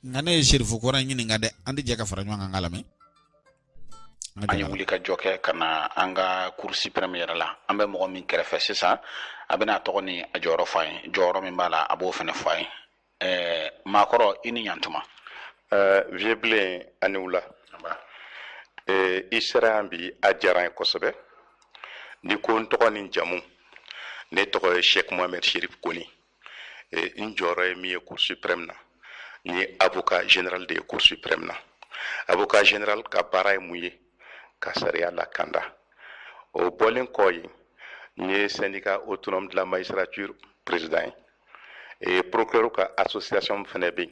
ngane sherifu ko ran yini ngade andi jeka fara nyanga ngalame ani wuli ka joke kana anga kursi premier la ambe mo min krefe sisa abena to ni a joro fay joro min bala abo fene fay makoro ini yantuma vieble ani wula isra bi adjaran kosobe ni ko to ni jamu ne to Cheikh Mohamed Cherif Koli njoro mi cour suprême na ni avocat général de cour suprême na avocat général ka baray muye ka sariya la kanda o bolen koy ni syndicat autonome de la magistrature président et procureur ka association fenebe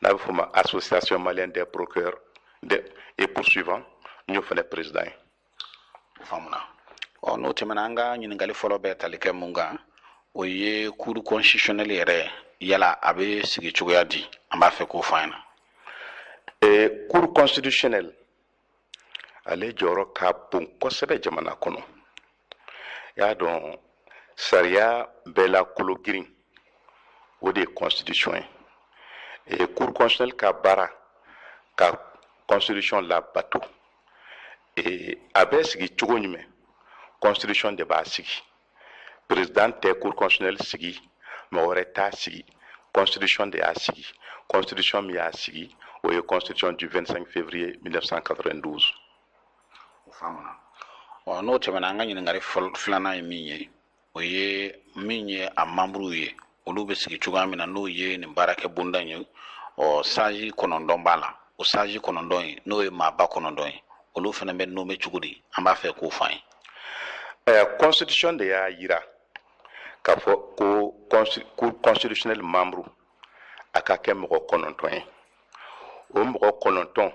na fuma association malienne des procureurs et poursuivants ñu fele président famuna no temananga ñi ngali folo be talike munga o ye cour constitutionnel yere yala abe sigi cugoya di amba fe ko fayna cour constitutionnel ale joro ka bon kosebe jamana kono ya don sariya bela kologirin o de constitution et cour constitutionnel ka bara ka constitution la bateau et abe sigi cugo ñume constitution de ba sigi président te cour constitutionnel sigi mawre ta sigi constitution de a sigi constitution mi a sigi o ye constitution du 25 février 1992 famuna no temananga ñi ngali flana e minye o ye minye a membre ye olu be sigi cugamina no ye ni barake bundanyo o saji konondon bala o saji konondon no ye ma ba konondon olu fana be no me cugudi amba fe ko fain constitution de ya yira ka fo ko constitutionnel membre aka ke mo kononton o mo kononton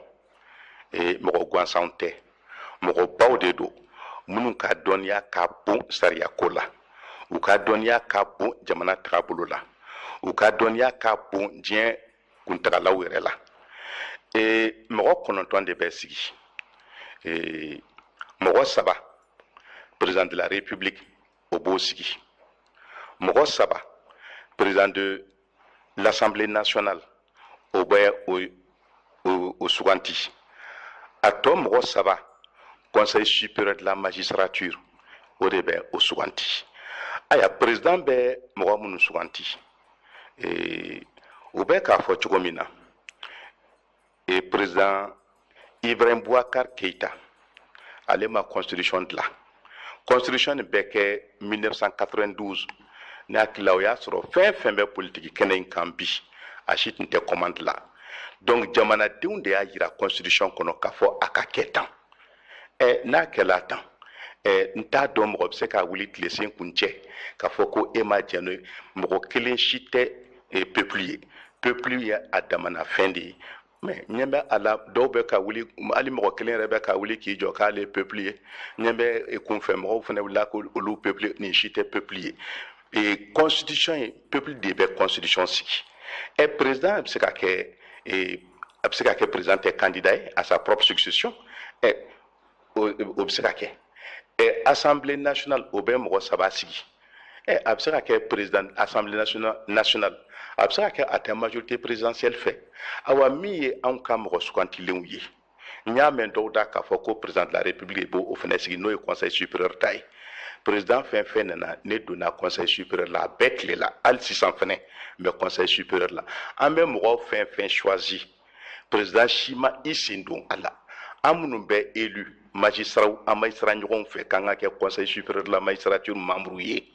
e mo gwansante mo bawde do munun ka doniya ka bon sariya kola u ka doniya ka bon jamana tabulu la u ka doniya ka bon dien kuntagala were la mo kononton de besigi mo saba président de la République au Bosigi. Mogo Saba, président de l'Assemblée nationale au Souganti. Atom Mogo Saba, Conseil supérieur de la magistrature au Souganti. Aya président be Mogo Munu Souganti. Au Beka Fochogomina. Et président Ibrahim Bouakar Keita. Allez ma constitution de là. Constitution beke 1992 na kilawya soro fin be politique kenen kambi a shitinte commande la donc jamana diunde ya jira constitution kono kafo akaketan na kelatan nta do mo be se ka wuli tlesen kunche kafo ko ema jeno mo kelen shite peuplier adamana fendi mais nyembe ala do be ka wuli ali mo kelen rebe ka wuli ki jo ka le peuplier nyembe e confirme mo fene la ko lu peuplier ni chite peuplier et constitution peuple de be constitution si et président abseka ke présenter candidat à sa propre succession et obseka ke et assemblée nationale obe mo sabasigi et abseka ke président assemblée nationale absaka ke ata majorité présidentielle fait awa mi an kam roskanti lenwi nya men dawda ka fo ko président de la république bo o fena sigi no conseil supérieur tay président fin na ne donna conseil supérieur la bekle la al 600 fene mais conseil supérieur la ambe mo fin choisi président Shima Isindou ala amunu be élu magistrat nyon fait kanga ke conseil supérieur de la magistrature membre ye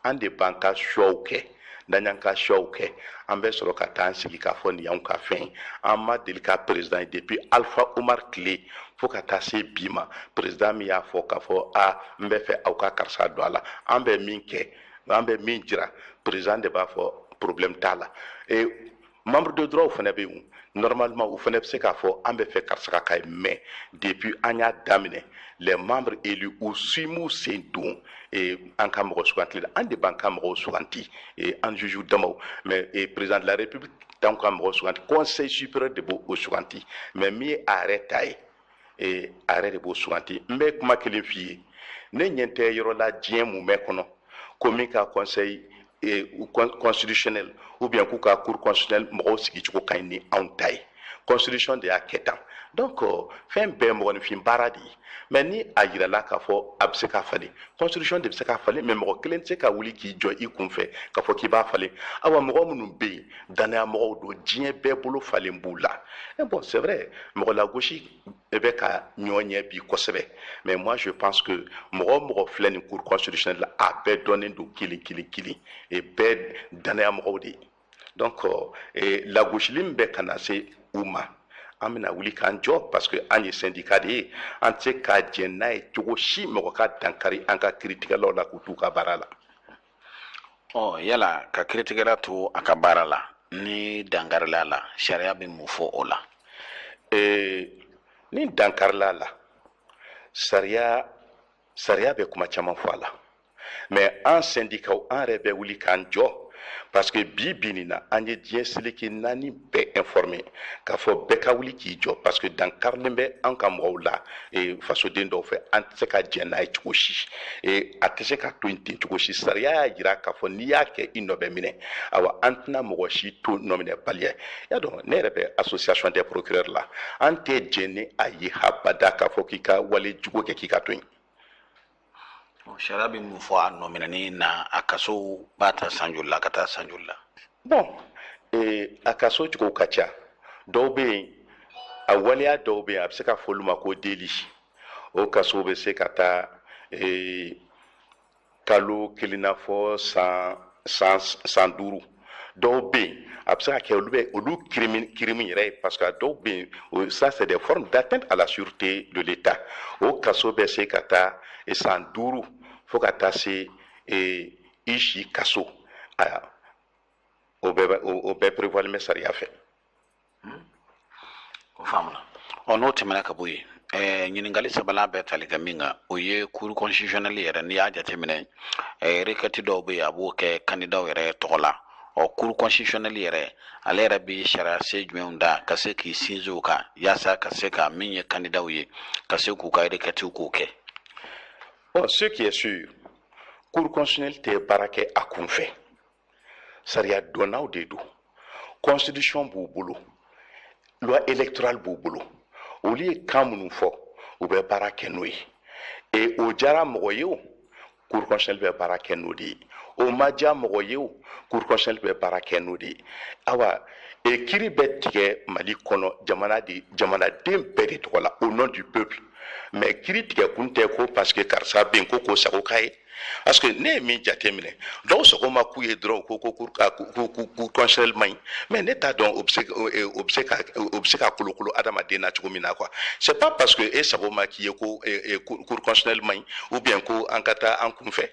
ande banka showke danyanka showke ambe soro ka tan sigi ka fo ni yanka fin amma delika président depuis Alpha Omar Clé fo ka tase bima président mi ya fo ka fo a mbe fe awka karsa doala ambe min jira président de ba fo problème tala et membre de droit fene be normalement ou fene se ka fo ambe fe karsa ka mais depuis anya damine les membres élus ou simu sendou et en Cameroun souganti en de ban Cameroun souganti et en juju damo mais et président de la République dans Cameroun souganti conseil supérieur de bo souganti mais mi arrêté et arrêt de bo souganti mais kuma kele fie ne nyente yoro la dien mu mekono comme ka conseil constitutionnel ou bien k'u ka cour constitutionnel mɔgɔw sigicogo ka ɲi ni anw ta ye constitution de y'a kɛ tan donc fɛn bɛɛ mɔgɔninfin baara de ye mais ni a yirala k'a fɔ a bɛ se ka falen constitution de bɛ se ka falen mais mɔgɔ kelen tɛ se ka wuli k'i jɔ i kunfɛ k'a fɔ k'i b'a falen awa mɔgɔ minnu bɛ yen danaya mɔgɔw don diɲɛ bɛɛ bolo falen b'u la et bon c'est vrai mɔgɔ lagosi bɛ ka ɲɔ ɲɛ bi kosɛbɛ mais moi je pense que mɔgɔ o mɔgɔ filɛ nin cour constitutionnelle la a bɛɛ dɔnnen don kelen kelen kelen et bɛɛ danaya mɔgɔw de ye donc lagosili min bɛ ka na se u ma an bɛna wuli k'an jɔ parce que an ye syndicat de ye an tɛ se k'a jɛ n'a ye cogo si mɔgɔ ka dankari an ka kiiritigɛlaw la k'u t'u ka baara la. Yala ka kiiritigɛla to a ka baara la ni dankarila la sariya bɛ mun fɔ o la. Ni dankarila la sariya bɛ kuma caman fɔ a la mais an syndicat an yɛrɛ bɛ wuli k'an jɔ. Parce que bi nin na an ye diɲɛ seleke naani bɛɛ informé k'a fɔ bɛɛ ka wuli k'i jɔ parce que dankarilen bɛ an ka mɔgɔw la fasoden dɔw fɛ an tɛ se ka jɛn n'a ye cogo si a tɛ se ka to yen ten cogo si sariya y'a jira k'a fɔ n'i y'a kɛ i nɔ bɛ minɛ awa an tɛna mɔgɔ si to nɔ minɛ baliya y'a dɔn ne yɛrɛ bɛ association des procureurs la an tɛ jɛn ni a ye habada k'a fɔ k'i ka wale jugu kɛ k'i ka to yen. Sariya bɛ mun fɔ a nɔminɛni na a kaso b'a ta san joli la ka taa san joli la. Bon a kaso cogo ka ca dɔw bɛ yen a waleya dɔw bɛ yen a bɛ se ka fɔ olu ma ko deli o kaso bɛ se ka taa kalo kelen na fɔ san duuru dɔw bɛ yen a bɛ se ka kɛ olu kirimi yɛrɛ ye parce que dɔw bɛ yen ça c'est des formes d'atteinte à la sûreté de l'État o kaso bɛ se ka taa san duuru fo ka taa se i si kaso o bɛɛ prévoilen bɛ sariya fɛ. O faamuna n'o tɛmɛna ka bɔ yen ɲininkali sabanan bɛɛ tali ka min kan o ye cour constitutionnelle yɛrɛ n'i y'a jateminɛ requête dɔw bɛ yen a b'o kɛ candidat yɛrɛ tɔgɔ la cour constitutionnelle yɛrɛ ale yɛrɛ bɛ sariya se jumɛnw da ka se k'i sinsin o kan yaasa ka se ka min ye candidat ye ka se k'u ka requête k'o kɛ. Ce qui est sûr cour constitutionnelle tɛ baara kɛ a kun fɛ sariya dɔnnaw de don constitution b'u bolo loi électorale b'u bolo olu ye kan minnu fɔ u bɛ baara kɛ n'o ye et o diyara mɔgɔ ye o cour constitutionnelle bɛ baara kɛ n'o de ye o ma diya mɔgɔ ye o cour constitutionnelle bɛ baara kɛ n'o de ye awa kiiri bɛ tigɛ Mali kɔnɔ jamanaden bɛɛ de tɔgɔ la au nom du peuple mais kiiri tigɛ kun tɛ ko parce que karisa bɛ yen ko k'o sago k'a ye parce que ne ye min jateminɛ dɔw sago ma k'u ye dɔrɔn ko cour constitutionnelle man ɲi mais ne t'a dɔn o bɛ se ka kolokolo adamaden na cogo min na quoi c'est pas parce que e sago ma k'i ye ko cour constitutionnelle man ɲi ou bien ko an ka taa an kun fɛ.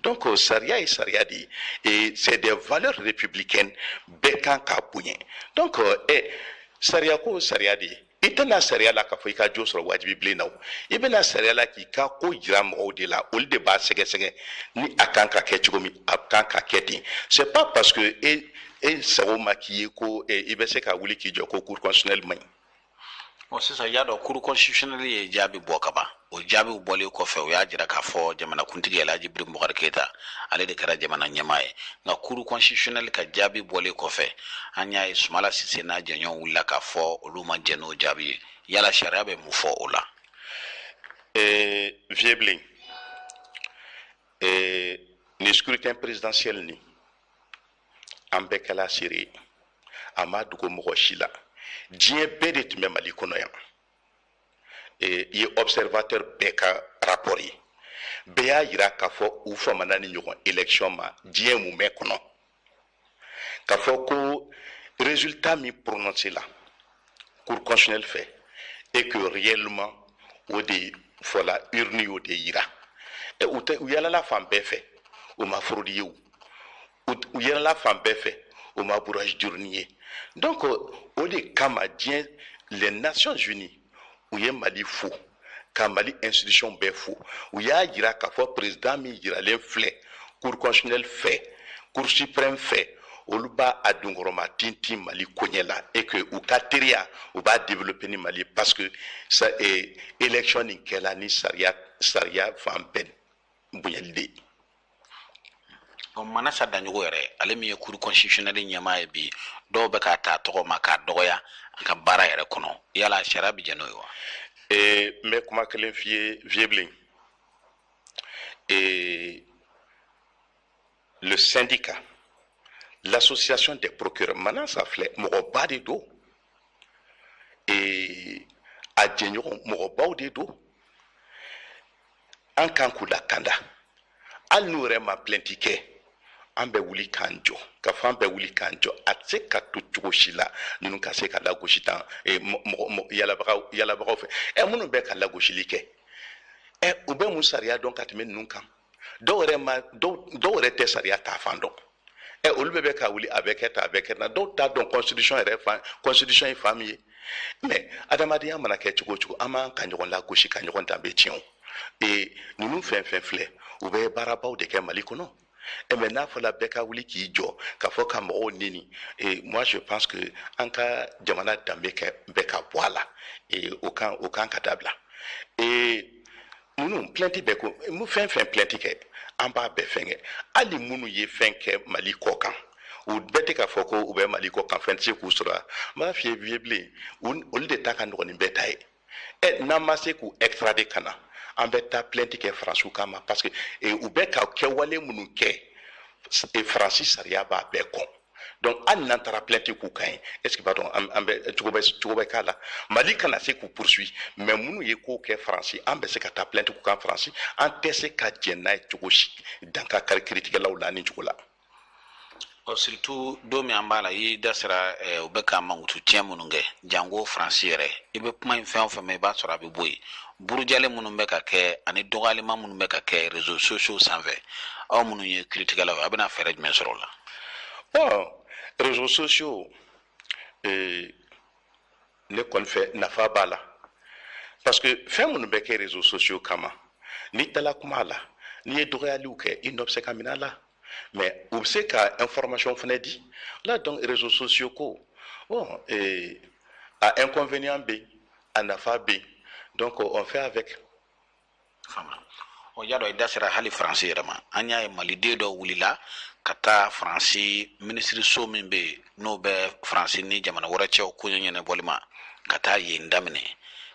Donc sariya ye sariya de ye et c'est des valeurs républicaines bɛɛ kan k'a bonya donc sariya ko sariya de ye i tɛna sariya la k'a fɔ i ka jo sɔrɔ wajibi bilen na o i bɛna sariya la k'i ka ko jira mɔgɔw de la olu de b'a sɛgɛsɛgɛ ni a kan ka kɛ cogo min a kan ka kɛ ten c'est pas parce que e sago ma k'i ye ko i bɛ se ka wuli k'i jɔ ko cour constitutionnelle man ɲi. Sisan y'a dɔn cour constitutionnelle ye jaabi bɔ ka ban o jaabiw bɔlen kɔfɛ o y'a jira k'a fɔ jamanakuntigi Alhaji Ibrahim Boubacar Keita ale de kɛra jamana ɲɛmaa ye nka cour constitutionnelle ka jaabi bɔlen kɔfɛ an y'a ye Sumala Sise n'a jɛɲɔgɔnw wulila k'a fɔ olu ma jɛn n'o jaabi ye yala sariya bɛ mun fɔ o la. Vieux Blin ni scrutin présidentiel ni an bɛɛ kɛla seere ye a ma dogo mɔgɔ si la diɲɛ bɛɛ de tun bɛ Mali kɔnɔ yan i ye observateur bɛɛ ka rapport ye bɛɛ y'a jira k'a fɔ u famana ni ɲɔgɔn élection ma diɲɛ mun bɛ kɔnɔ k'a fɔ ko résultat min prononcé la cour constitutionnelle fɛ et que réellement o de fɔla urne y'o de yira u yalala fan bɛɛ fɛ o ma fraude ye o u yalala fan bɛɛ fɛ o ma bourrage d'urne ye donc o de kama diɲɛ les Nations Unies u ye Mali fo ka Mali institution bɛɛ fo u y'a jira k'a fɔ président min jiralen filɛ cour constitutionnelle fɛ cour suprême fɛ olu b'a a donkɔrɔma tintin Mali koɲɛ la et que u ka teriya u b'a développer ni Mali parce que élection nin kɛla ni sariya fan bɛɛ bonyali de ye. o mana sa danyogo yɛrɛ ale min ye cour constitutionnel ɲɛmaa ye bi dɔw bɛ ka taa tɔgɔ ma k'a dɔgɔya a ka baara yɛrɛ kɔnɔ yala sariya bi jɛ n'o ye wa n bɛ kuma kelen f'i ye vieux bilen le syndicat l'association des procureurs maintenant ça filɛ mɔgɔba de don a jɛɲɔgɔn mɔgɔbaw de don an kan k'u lakanda hali n'u yɛrɛ ma plainte kɛ an bɛ wuli k'an jɔ ka fɔ an bɛ wuli k'an jɔ a tɛ se ka to cogo si la ninnu ka se ka lagosi tan yalabagaw fɛ minnu bɛ ka lagosili kɛ u bɛ mun sariya dɔn ka tɛmɛ ninnu kan dɔw yɛrɛ tɛ sariya ta fan dɔn olu bɛ ka wuli a bɛ kɛ tan a bɛ kɛ tan dɔw t'a dɔn constitution ye fan min ye mais adamadenya mana kɛ cogo o cogo an m'an ka ɲɔgɔn lagosi ka ɲɔgɔn danbe tiɲɛ o ninnu fɛn fɛn filɛ u bɛ baarabaw de kɛ mali kɔnɔ mais n'a fɔla bɛɛ ka wuli k'i jɔ ka fɔ ka mɔgɔw nini moi je pense que an ka jamana danbe bɛ ka bɔ a la o kan ka dabila ninnu plainte bɛ ko fɛn fɛn plainte kɛ an b'a bɛɛ fɛn kɛ hali minnu ye fɛn kɛ mali kɔ kan u bɛɛ tɛ k'a fɔ ko u bɛ mali kɔ kan fɛn tɛ se k'u sɔrɔ n b'a f'i ye vieux bilen olu de ta ka nɔgɔn ni bɛɛ ta ye n'an ma se k'u extrader ka na an bɛ taa plainte kɛ faransiw kama parce que u bɛ ka kɛwale minnu kɛ faransi sariya b'a bɛɛ kɔn donc hali n'an taara plainte k'u kan ye est ce que b'a dɔn an bɛ cogo bɛ k'a la mali kana se k'u poursuit mais minnu ye ko kɛ faransi an bɛ se ka taa plainte k'u kan faransi an tɛ se ka jɛn n'a ye cogo si dan ka kari kiiritigɛlaw la ni cogo la surtout don min an b'a la i da sera u bɛ ka mankutu tiɲɛ minnu kɛ jango faransi yɛrɛ i bɛ kuma in fɛn o fɛn mɛn i b'a sɔrɔ a bɛ bɔ yen burujalen minnu bɛ ka kɛ ani dɔgɔyalima minnu bɛ ka kɛ réseaux sociaux sanfɛ aw minnu ye kiiritigɛlaw ye a bɛna fɛɛrɛ jumɛn sɔrɔ o la bon réseaux sociaux ne kɔni fɛ nafa b'a la parce que fɛn minnu bɛ kɛ réseaux sociaux kama n'i taara kuma a la n'i ye dɔgɔyaliw kɛ i nɔ bɛ se ka minɛ a la mais u bɛ se ka information fana di là donc réseaux sociaux ko bon a inconvénient bɛ yen a nafa bɛ yen donc on fait avec. o y'a dɔn i da sera hali faransi yɛrɛ ma an y'a ye maliden dɔ wulila ka taa faransi minisiriso min bɛ yen n'o bɛ faransi ni jamana wɛrɛ cɛw koɲɛ ɲɛnabɔli ma ka taa yen daminɛ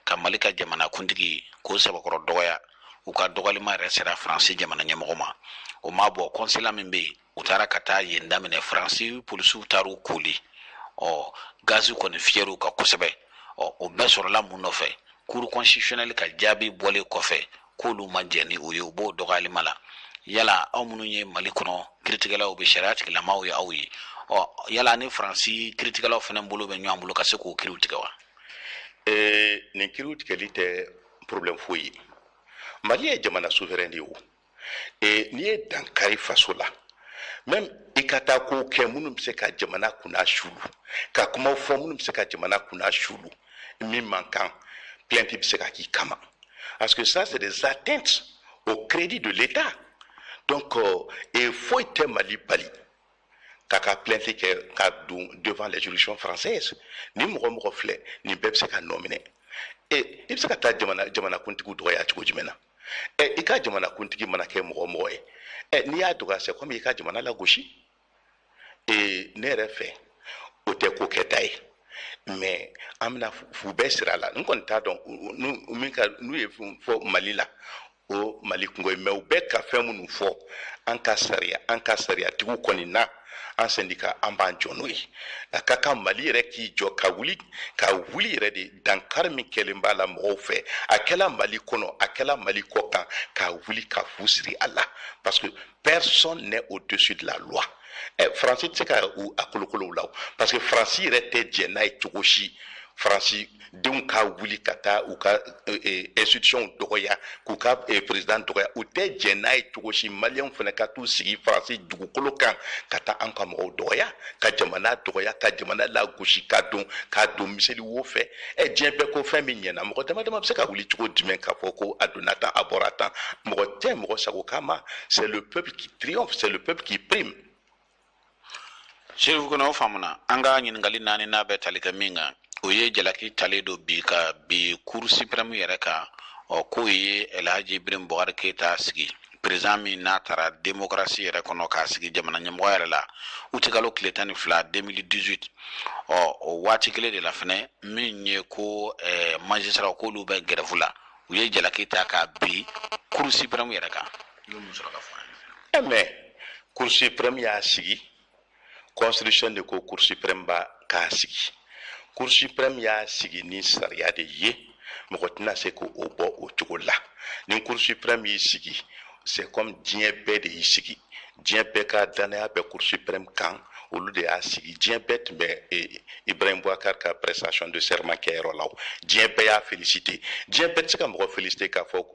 ka mali ka jamana kuntigi k'o sabakɔrɔ dɔgɔya u ka dɔgɔlima yɛrɛ sera faransi jamana ɲɛmɔgɔ ma o ma bɔ kɔnsila min bɛ yen u taara ka taa yen daminɛ faransi polisiw taar'u koli gazi kɔni fiyɛr'u kan kosɛbɛ o bɛɛ sɔrɔla mun nɔfɛ cour constitutionnel ka jaabi bɔlen kɔfɛ k'olu ma jɛ ni o ye u b'o dɔgɔyalima la yala aw minnu ye mali kɔnɔ kiiritigɛlaw bɛ sariya tigilamaw ye aw ye yala ni faransi kiiritigɛlaw fana bolo bɛ ɲɔgɔn bolo ka se k'o kiiriw tigɛ wa nin kiiriw tigɛli tɛ problème foyi ye mali ye jamana souverain de ye o n'i ye dankari faso la même i ka taa kow kɛ minnu bɛ se ka jamana kunna sulu ka kumaw fɔ minnu bɛ se ka jamana kunna sulu min man kan plainte bɛ se ka k'i kama parce que ça c'est des atteintes au crédit de l'État donc foyi tɛ mali bali k'a ka plainte kɛ ka don devant les juridictions françaises ni mɔgɔ filɛ nin bɛɛ bɛ se ka nɔ minɛ i bɛ se ka taa jamanakuntigiw dɔgɔya cogo jumɛn na i ka jamanakuntigi mana kɛ mɔgɔ ye n'i y'a dɔgɔya c'est comme i ka jamana lagosi ne yɛrɛ fɛ o tɛ ko kɛta ye mais an bɛna fu bɛɛ sira la n kɔni t'a dɔn n'u ye fɔ mali la o mali kungo ye mais u bɛ ka fɛn minnu fɔ an ka sariyatigiw kɔni na an syndicat an b'an jɔ n'o ye a ka kan mali yɛrɛ k'i jɔ ka wuli yɛrɛ de dankari min kɛlen b'a la mɔgɔw fɛ a kɛla mali kɔnɔ a kɛla mali kɔ kan ka wuli ka fu siri a la parce que personne n'est au-dessus de la loi faransi tɛ se ka a kolokolo la parce que faransi yɛrɛ tɛ jɛ n'a ye cogo si faransi denw ka wuli ka taa u ka institution dɔgɔya k'u ka président dɔgɔya u tɛ jɛ n'a ye cogo si maliyɛnw fana ka t'u sigi faransi dugukolo kan ka taa an ka mɔgɔw dɔgɔya ka jamana dɔgɔya ka jamana lagosi k'a don miseli wo fɛ diɲɛ bɛɛ ko fɛn min ɲɛna mɔgɔ dama dama bɛ se ka wuli cogo jumɛn k'a fɔ ko a donna tan a bɔra tan mɔgɔ tɛ mɔgɔ sago kama c'est le peuple qui triomphe c'est le peuple qui prime. Sherifu kɔnɔ o faamuna an ka ɲininkali naani n'a bɛ tali kɛ min kan o ye jalaki talen don bi cour suprême yɛrɛ kan k'o ye Elhaji Ibrahim Boubacar Keita sigi président min n'a taara démocratie yɛrɛ kɔnɔ k'a sigi jamana ɲɛmɔgɔ yɛrɛ la u tɛ kalo tile 12 2018 o waati kelen de la fɛnɛ min ye ko magistrat k'olu bɛ grève la u ye jalaki ta k'a bi cour suprême yɛrɛ kan i bɛ mun sɔrɔ ka fɔ an ye. mais cour suprême y'a sigi constitution de ko cour suprême ba k'a sigi cour suprême y'a sigi ni sariya de ye mɔgɔ tɛna se k'o bɔ o cogo la ni cour suprême y'i sigi c'est comme diɲɛ bɛɛ de y'i sigi diɲɛ bɛɛ ka danaya bɛ cour suprême kan olu de y'a sigi diɲɛ bɛɛ tun bɛ Ibrahim Boubacar ka prestation de serment kɛyɔrɔ la diɲɛ bɛɛ y'a félicité diɲɛ bɛɛ tɛ se ka mɔgɔ félicité k'a fɔ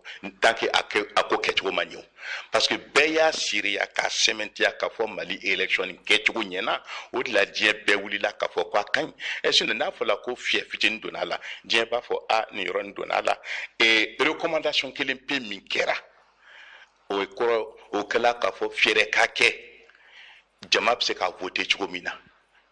tant que a ko kɛcogo ma ɲɛ o parce que bɛɛ y'a seereya k'a sɛmɛntiya k'a fɔ Mali élection nin kɛcogo ɲɛna o de la diɲɛ bɛɛ wulila k'a fɔ k'a ka ɲi sinon n'a fɔra ko fiyɛ fitinin donna a la diɲɛ b'a fɔ nin yɔrɔ nin donna a la recommandation kelen pe min kɛra o ye kɔrɔ o kɛla k'a fɔ fɛɛrɛ ka kɛ jama bɛ se ka voter cogo min na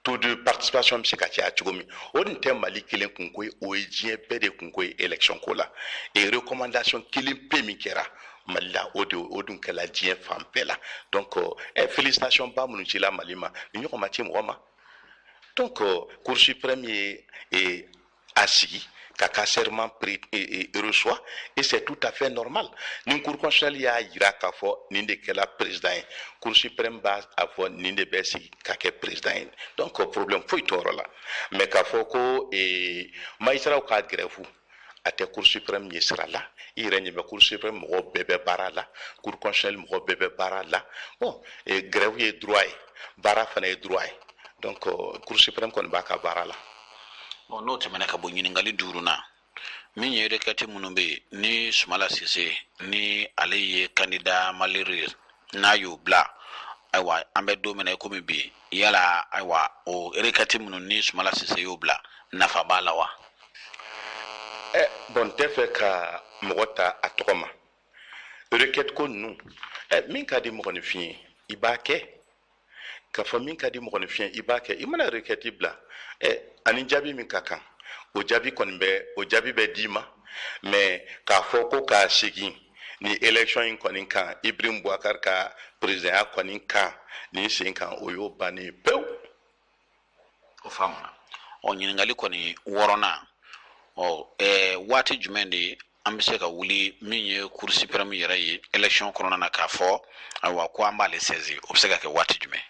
taux de participation bɛ se ka caya cogo min o nin tɛ Mali kelen kunko ye o ye diɲɛ bɛɛ de kunko ye élection ko la recommandation kelen pe min kɛra Mali la o dun kɛla diɲɛ fan bɛɛ la donc félicitations ba minnu cila Mali ma ni ɲɔgɔn ma ci mɔgɔ ma donc cour suprême ye a sigi ka serment reçoit et c'est tout à fait normal ni cour constitutionnelle y'a yira k'a fɔ nin de kɛla président ye cour suprême b'a fɔ nin de bɛ sigi ka kɛ président ye donc problème foyi t'o yɔrɔ la mais k'a fɔ ko magistrats ka grève a tɛ cour suprême ɲɛ sira la i yɛrɛ ɲɛ bɛ cour suprême mɔgɔw bɛɛ bɛ baara la cour constitutionnelle mɔgɔw bɛɛ bɛ baara la bon grève ye droit ye baara fana ye droit ye donc cour suprême kɔni b'a ka baara la. n'o tɛmɛna ka bɔ ɲininkali 5nan min ye requête minnu bɛ yen ni Sumala Sise ni ale ye candidat malheureux n'a y'o bila ayiwa an bɛ don min na komi bi yala ayiwa o requête minnu ni Sumala Sise y'o bila nafa b'a la wa. bon n tɛ fɛ ka mɔgɔ ta a tɔgɔ ma requête ko ninnu min ka di mɔgɔninfin ye i b'a kɛ k'a fɔ min ka di mɔgɔninfin ye i b'a kɛ i mana requête bila ani jaabi min ka kan o jaabi bɛ d'i ma mais k'a fɔ ko k'a segin ni élection in kɔni kan Ibrahim Boubacar ka présidenya kɔni kan ni sen kan o y'o bannen pewu. o faamuna ɲininkali kɔni 6nan waati jumɛn de an bɛ se ka wuli min ye cour suprême yɛrɛ ye élection kɔnɔna na k'a fɔ ayiwa ko an b'ale saisir o bɛ se ka kɛ waati jumɛn.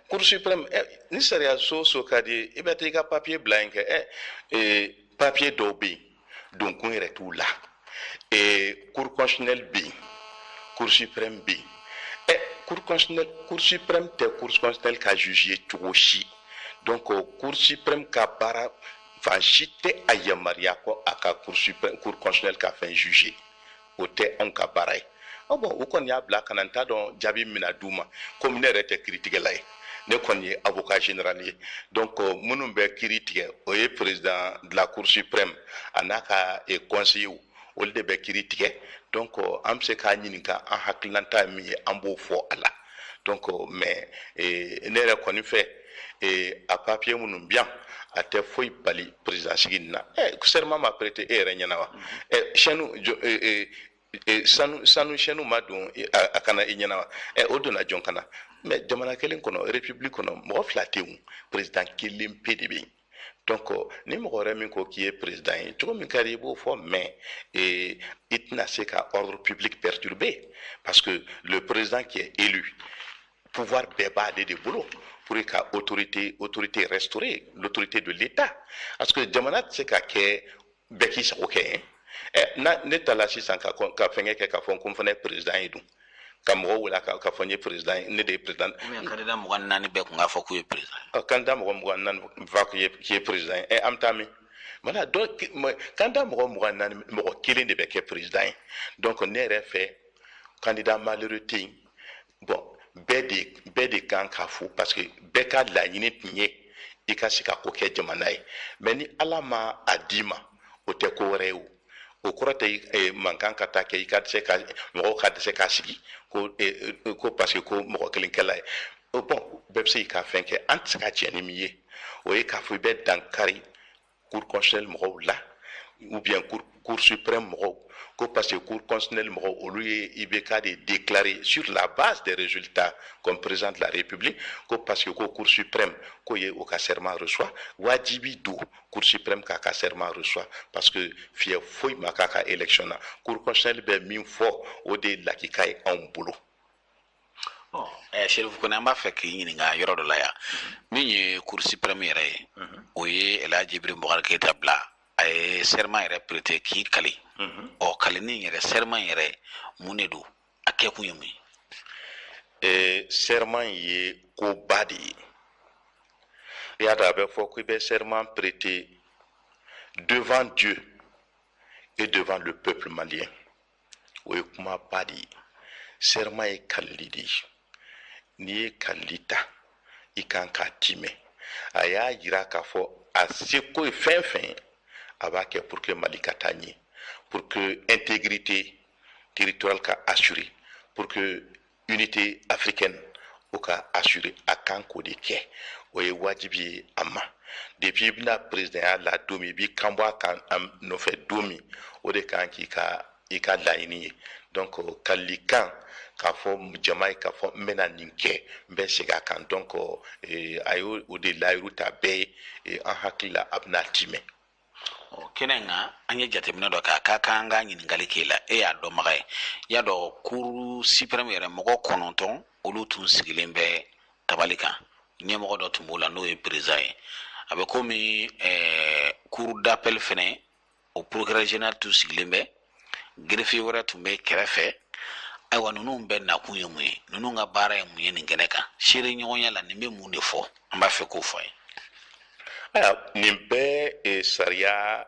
Cour suprême ni sariya so ka di i bɛ taa i ka papier bila yen kɛ papier dɔw bɛ yen donkun yɛrɛ t'u la cour constitutionnelle bɛ yen cour suprême bɛ yen cour suprême tɛ cour constitutionnelle ka juger cogo si donc cour suprême ka baara fan si tɛ a yamaruya ko a ka cour constitutionnelle ka fɛn juger o tɛ anw ka baara ye. bon o kɔni y'a bila ka na n t'a dɔn jaabi min na d'u ma komi ne yɛrɛ tɛ kiiritigɛla ye ne kɔni ye avocat général ye donc minnu bɛ kiiri tigɛ o ye président de la cour suprême a n'a ka conseiller olu de bɛ kiiri tigɛ donc an bɛ se k'a ɲininka an hakilinata min ye an b'o fɔ a la donc mais ne yɛrɛ kɔni fɛ a papier minnu bɛ yan a tɛ foyi bali président sigi nin na serment ma prêté e yɛrɛ ɲɛna wa sanu chaîne ma don a kana i ɲɛna wa o donna jɔn kana mais jamana kelen kɔnɔ république kɔnɔ mɔgɔ 2 tɛ yen président kelen pe de bɛ yen donc ni mɔgɔ wɛrɛ min ko k'i ye président ye cogo min ka di i b'o fɔ mais i tɛna se ka ordre public perturber parce que le président qui est élu pouvoir bɛɛ b'ale de bolo pour ka autorité restaurer l'autorité de l'État parce que jamana tɛ se ka kɛ bɛɛ k'i sago kɛ ne taara sisan ka fɛngɛ kɛ k'a fɔ ko n fana ye président ye dun ka mɔgɔw wele k'a fɔ n ye président ye ne de ye président. candidat 24 bɛɛ tun k'a fɔ k'u ye président. candidat mɔgɔ 24 va k'i ye président ye an bɛ taa min voilà donc candidat mɔgɔ 24 mɔgɔ kelen de bɛ kɛ président ye donc ne yɛrɛ fɛ candidat malheureux tɛ yen bon bɛɛ de kan k'a fo parce que bɛɛ ka laɲini tun ye i ka se ka ko kɛ jamana ye mais ni ala ma a d'i ma o tɛ ko wɛrɛ ye o kɔrɔ tɛ mankan ka taa kɛ i ka se ka mɔgɔw ka dɛsɛ k'a sigi ko parce que ko mɔgɔ kelen kɛla ye bon bɛɛ bɛ se k'i ka fɛn kɛ an tɛ se ka tiɲɛ ni min ye o ye k'a fɔ i bɛ dankari cour constitutionnelle mɔgɔw la ou bien cour suprême ko parce que cour constitutionnelle olu ye IBK de déclaré sur la base des résultats comme président de la République ko parce que ko cour suprême ko ye au ka serment reçoit wajibi do cour suprême ka serment reçoit parce que fiye foy makaka élection na cour constitutionnelle be min fo o de lakika en bolo. Chérif ko namba fekk ñininga yoro do la ya min ye cour suprême yere o ye El Hadji Ibrahima Boubacar Keita bla ay serment yere prêté ki kali o kali ni yere serment yere munedu akeku yumi serment ye ko badi ya da be fo ko be serment prêté devant Dieu et devant le peuple malien o kuma badi serment ye kalidi ni ye kalita i kan ka time a y'a yira k'a fɔ a seko ye fɛn fɛn a b'a kɛ pour que Mali ka taa ɲɛ pour que intégrité territoriale ka assurer pour que unité africaine o ka assurer a kan k'o de kɛ o ye wajibi ye a ma depuis i bɛna président ya la don min i b'i kan bɔ a kan a nɔfɛ don min o de kan k'i ka laɲini ye donc kalili kan k'a fɔ jama ye k'a fɔ n bɛna nin kɛ n bɛ segin a kan donc a y'o de layiru ta bɛɛ ye an hakili la a bɛna timɛ. kɛnɛ nga an ye jateminɛ dɔ k'a ka kan ka ɲininkali k'e la e y'a dɔnbaga ye y'a dɔn cour suprême yɛrɛ mɔgɔ 9 olu tun sigilen bɛ tabali kan ɲɛmɔgɔ dɔ tun b'o la n'o ye président ye a bɛ komi cour d'appel fɛnɛ o procureur général tun sigilen bɛ greffier wɛrɛ tun bɛ kɛrɛfɛ ayiwa ninnu bɛɛ nakun ye mun ye ninnu ka baara ye mun ye nin kɛnɛ kan seere ɲɔgɔnya la nin bɛ mun de fɔ an b'a fɛ k'o fɔ ye. nin bɛɛ sariya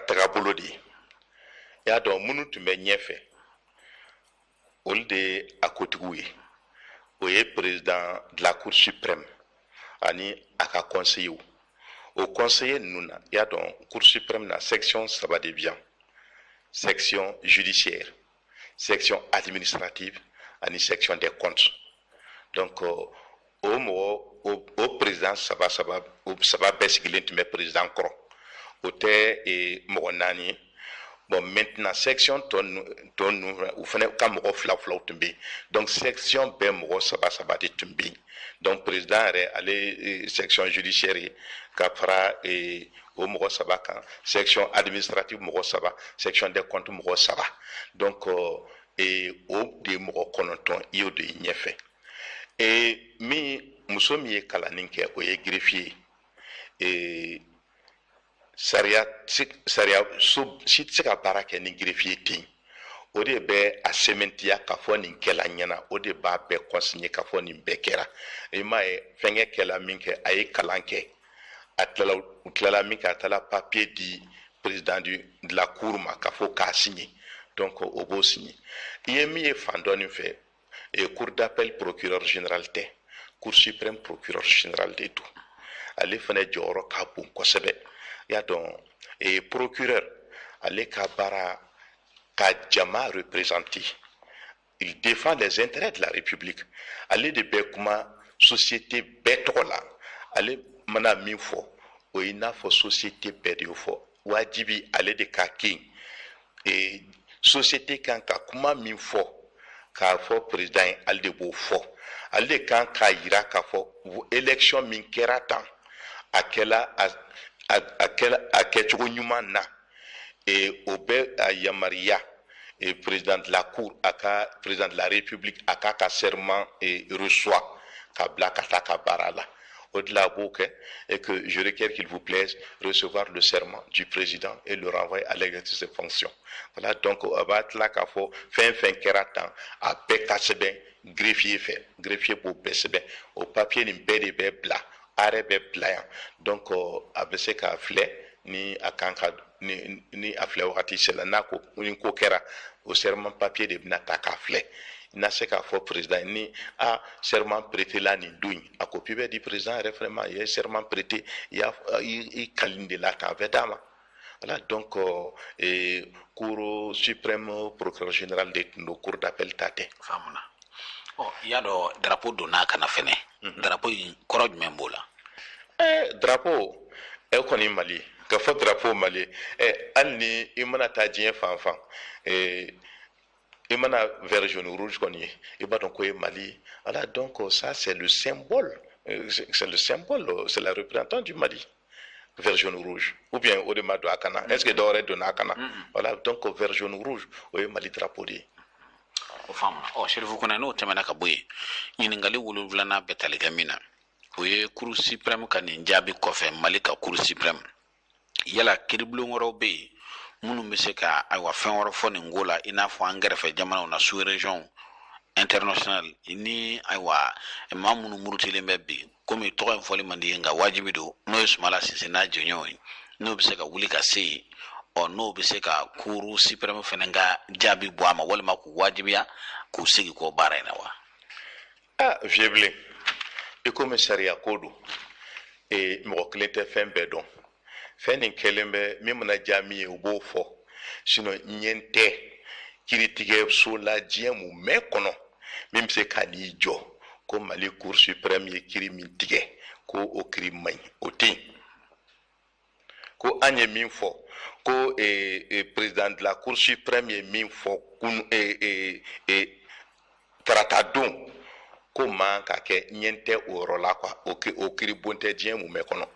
tagabolo de ye i y'a dɔn minnu tun bɛ ɲɛfɛ olu de a kotigiw ye o ye président de la cour suprême ani a ka conseiller o conseiller ninnu na i y'a dɔn cour suprême na section 3 de bɛ yan section judiciaire section administrative ani section des comptes donc o mɔgɔ o président saba bɛɛ sigilen tun bɛ président kɔrɔ o tɛ mɔgɔ 4 ye bon maintenant section tɔ ninnu u fana ka mɔgɔ 2 tun bɛ yen donc section bɛɛ mɔgɔ 3 de tun bɛ yen donc président yɛrɛ ale section judiciaire ye ka fara o mɔgɔ 3 kan section administrative mɔgɔ 3 section des comptes mɔgɔ 3 donc o de mɔgɔ 9 i y'o de ye ɲɛfɛ muso min ye kalanni kɛ o ye greffier sariya so si tɛ se ka baara kɛ ni greffier tɛ yen o de bɛ a sɛmɛntiya k'a fɔ nin kɛla ɲɛna o de b'a bɛɛ consigner k'a fɔ nin bɛɛ kɛra i m'a ye fɛnkɛ kɛla min kɛ a ye kalan kɛ a tilala min kɛ a taara papier di président de la cour ma k'a fɔ k'a signer donc o b'o signer i ye min ye fan dɔ nin fɛ cour d'appel procureur général tɛ cour suprême procureur général de don ale fana jɔyɔrɔ ka bon kosɛbɛ i y'a dɔn procureur ale ka baara ka jama représenter il défend les intérêts de la République ale de bɛ kuma société bɛɛ tɔgɔ la ale mana min fɔ o ye i n'a fɔ société bɛɛ de y'o fɔ wajibi ale de ka kɛ yen société kan ka kuma min fɔ k'a fɔ président ye ale de b'o fɔ ale de kan k'a yira k'a fɔ élection min kɛra tan a kɛcogo ɲuman na o bɛ a yamaruya président de la cour a ka président de la république a k'a ka serment reçoit k'a bila ka taa ka baara la o de la b'o kɛ et que je requiers qu'il vous plaise recevoir le serment du président et le renvoyer à l'exercice de fonction voilà donc a b'a tila k'a fɔ fɛn fɛn kɛra tan a bɛɛ ka sɛbɛn greffier fɛ greffier b'o bɛɛ sɛbɛn o papier nin bɛɛ de bɛ bila arrêt bɛ bila yan donc a bɛ se k'a filɛ ni a kan ka ni a filɛ wagati sera n'a ko ni ko kɛra o serment papier de bɛna ta k'a filɛ n'a se k'a fɔ président ni serment prêté la nin don in a copie bɛ di président yɛrɛ fana ma i ye serment prêté i kalin de la tan a bɛ d'a ma voilà donc cour suprême procureur général de tun don cour d'appel ta tɛ. faamuna i y'a dɔn drapeau donna kana fɛnɛ drapeau in kɔrɔ jumɛn b'o la. drapeau e kɔni Mali ka fɔ drapeau Mali hali ni i mana taa diɲɛ fan fan i mana vert jaune rouge kɔni ye i b'a dɔn ko ye Mali. Voilà, donc ça c'est le symbole c'est le symbole, c'est la représentante du Mali, vert jaune rouge, ou bien o de ma don a kana est-ce que dɔwɛrɛ donna a kana. Voilà, donc vert jaune rouge o ye Mali drapeau de ye. O faamuna. Sherifu Kone n'o tɛmɛna ka bɔ yen ɲininkali 7 bɛ tali kɛ min na o ye Cour suprême ka nin jaabi kɔfɛ Mali ka Cour suprême yala kiribulon wɛrɛw bɛ yen minnu bɛ se ka ayiwa fɛn wɛrɛ fɔ nin ko la i n'a fɔ an kɛrɛfɛ jamanaw na sous région international ni ayiwa maa minnu murutilen bɛ bi komi tɔgɔ in fɔli man di nka wajibi don n'o ye Sumala Sise n'a jɛɲɔgɔnw ye n'o bɛ se ka wuli ka se yen n'o bɛ se ka Cour suprême fana ka jaabi bɔ a ma walima k'u wajibiya k'u sigi k'o baara in na wa. Vieux bilen i komi sariya ko don mɔgɔ kelen tɛ fɛn bɛɛ dɔn fɛn nin kɛlen bɛ min mana diya min ye u b'o fɔ sinon ɲɛ tɛ kiiritigɛso la diɲɛ mun mɛn kɔnɔ min bɛ se ka n'i jɔ ko Mali Cour suprême ye kiiri min tigɛ ko o kiiri man ɲi o tɛ yen ko an ye min fɔ ko président de la Cour suprême ye min fɔ kun tarata don ko man ka kɛ ɲɛ tɛ o yɔrɔ la quoi o kiiri bon tɛ diɲɛ mun mɛn kɔnɔ.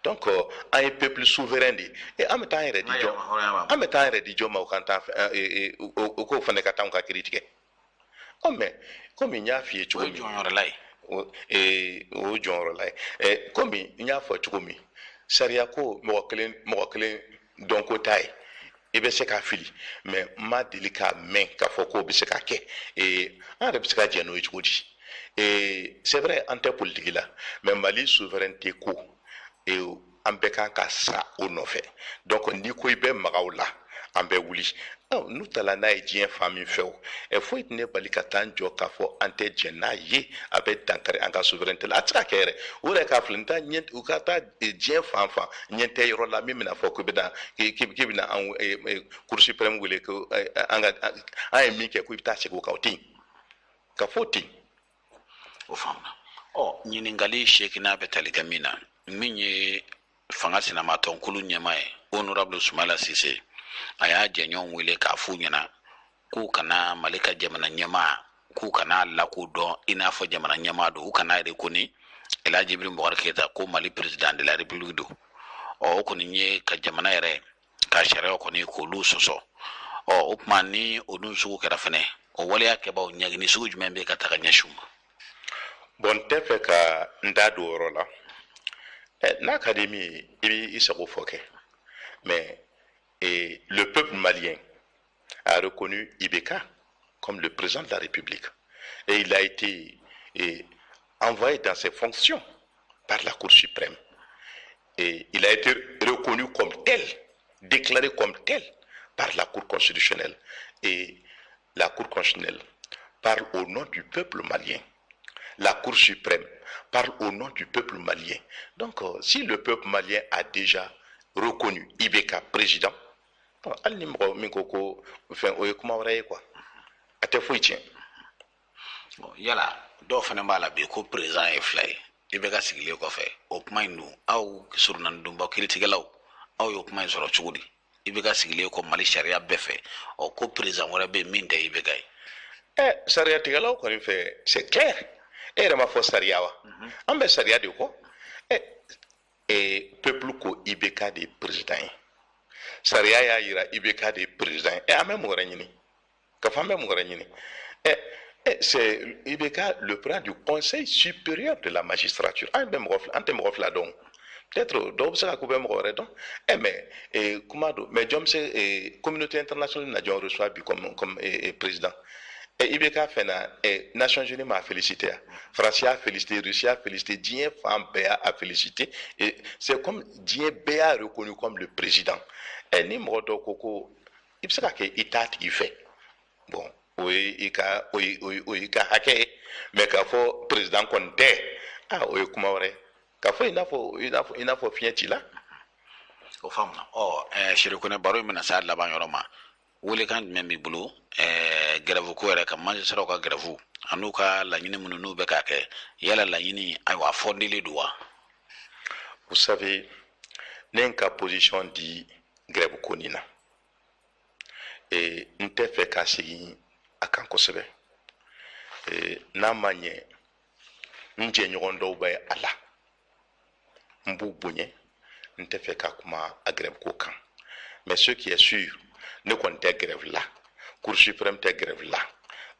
Donc an ye peuple souverain de ye an bɛ taa an yɛrɛ di jɔ ma o kan o k'o fana ka taa ka kiiri tigɛ mais komi n y'a f'i ye cogo min o jɔnyɔrɔ la ye komi n y'a fɔ cogo min sariya ko mɔgɔ kelen dɔn ko t'a ye i bɛ se k'a fili mais n ma deli k'a mɛn k'a fɔ k'o bɛ se ka kɛ an yɛrɛ bɛ se ka jɛ n'o ye cogo di c'est vrai an tɛ politique la mais Mali souveraineté ko an bɛɛ kan ka sa o nɔfɛ donc n'i ko i bɛ maga o la an bɛ wuli n'u taara n'a ye diɲɛ fan min fɛ o foyi tɛ ne bali ka taa n jɔ k'a fɔ an tɛ jɛn n'a ye a bɛ dankari an ka souveraineté la a tɛ se ka kɛ yɛrɛ o yɛrɛ k'a filɛ u ka taa diɲɛ fan fan ɲɛ tɛ yɔrɔ la min bɛna fɔ k'i bɛna an Cour suprême wele ko an ye min kɛ ko i bɛ taa segin o kan o tɛ yen ka fɔ o tɛ yen. O faamuna ɲininkali 8 bɛ tali kɛ min na min ye fanga sinamatɔnkulu ɲɛmaa ye honorable Sumala Sise a y'a jɛɲɔgɔn wele k'a f'u ɲɛna k'u kana Mali ka jamana ɲɛmaa k'u kana lakodɔn i n'a fɔ jamana ɲɛmaa don u kana reconi Elhaji Ibrim Boubacar Keita ko Mali président de la République don o kɔni ye ka jamana yɛrɛ ka sariya kɔni k'olu sɔsɔ o tuma ni o dun sugu kɛra fɛnɛ o waleya kɛbaaw ɲagini sugu jumɛn bɛ ka taga ɲɛsin u ma. Bon n tɛ fɛ ka n da don o yɔrɔ la n'a ka di min ye i b'i sago fɔ kɛ mais le peuple malien a reconnu IBK comme le président de la République et il a été envoyé dans ses fonctions par la Cour suprême et il a été reconnu comme tel, déclaré comme tel par la Cour constitutionnelle et la Cour constitutionnelle parle au nom du peuple malien. La Cour suprême parle au nom du peuple malien. Donc, si le peuple malien a déjà reconnu IBK président, yala dɔw fana b'a la bi ko président ye fila ye IBK sigilen kɔfɛ o kuma in dun aw surunalidonbaw kiiritigɛlaw aw y'o kuma in sɔrɔ cogo di IBK sigilen kɔ Mali sariya bɛɛ fɛ ko président wɛrɛ bɛ min tɛ IBK ye. Sariya tigɛlaw kɔni fɛ c'est clair. Yɛrɛ ma fɔ sariya wa an bɛ sariya de kɔ peuple ko IBK de ye président ye sariya y'a yira IBK de ye président ye an bɛ mun wɛrɛ ɲini ka fɔ an bɛ mun wɛrɛ ɲini c'est IBK le président du conseil supérieur de la magistrature an tɛ mɔgɔ fila dɔn peut-être dɔw bɛ se ka k'u bɛ mɔgɔ wɛrɛ dɔn mais kuma don mais jɔn bɛ se communauté internationale na jɔn reçoit bi comme président. IBK fɛnɛ Nations Unies m'a félicité, France a félicité, Russie a félicité, diɲɛ fan bɛɛ a félicité et c'est comme diɲɛ bɛɛ a reconnu comme le président. Ni mɔgɔ dɔ ko i bɛ se ka kɛ i t'a tigi fɛ bon o ye i ka hakɛ ye mais k'a fɔ président kɔni tɛ o ye kuma wɛrɛ k'a fɔ i n'a fɔ fiɲɛ ci la. O faamuna Seri Kone baro in bɛna se a laban yɔrɔ ma welekan jumɛn b'i bolo grève ko yɛrɛ ka magistrats ka grève an'u ka laɲini minnu n'u bɛ k'a kɛ yala laɲini ayiwa fɔndelen don wa. Vous savez ne ka position di grève ko nin na n tɛ fɛ ka segin a kan kosɛbɛ n'a ma ɲɛ n jɛɲɔgɔn dɔw bɛ a la n b'u bonya n tɛ fɛ ka kuma a grève ko kan mais ce qui est sûr ne kɔni tɛ grève la cour suprême tɛ grève la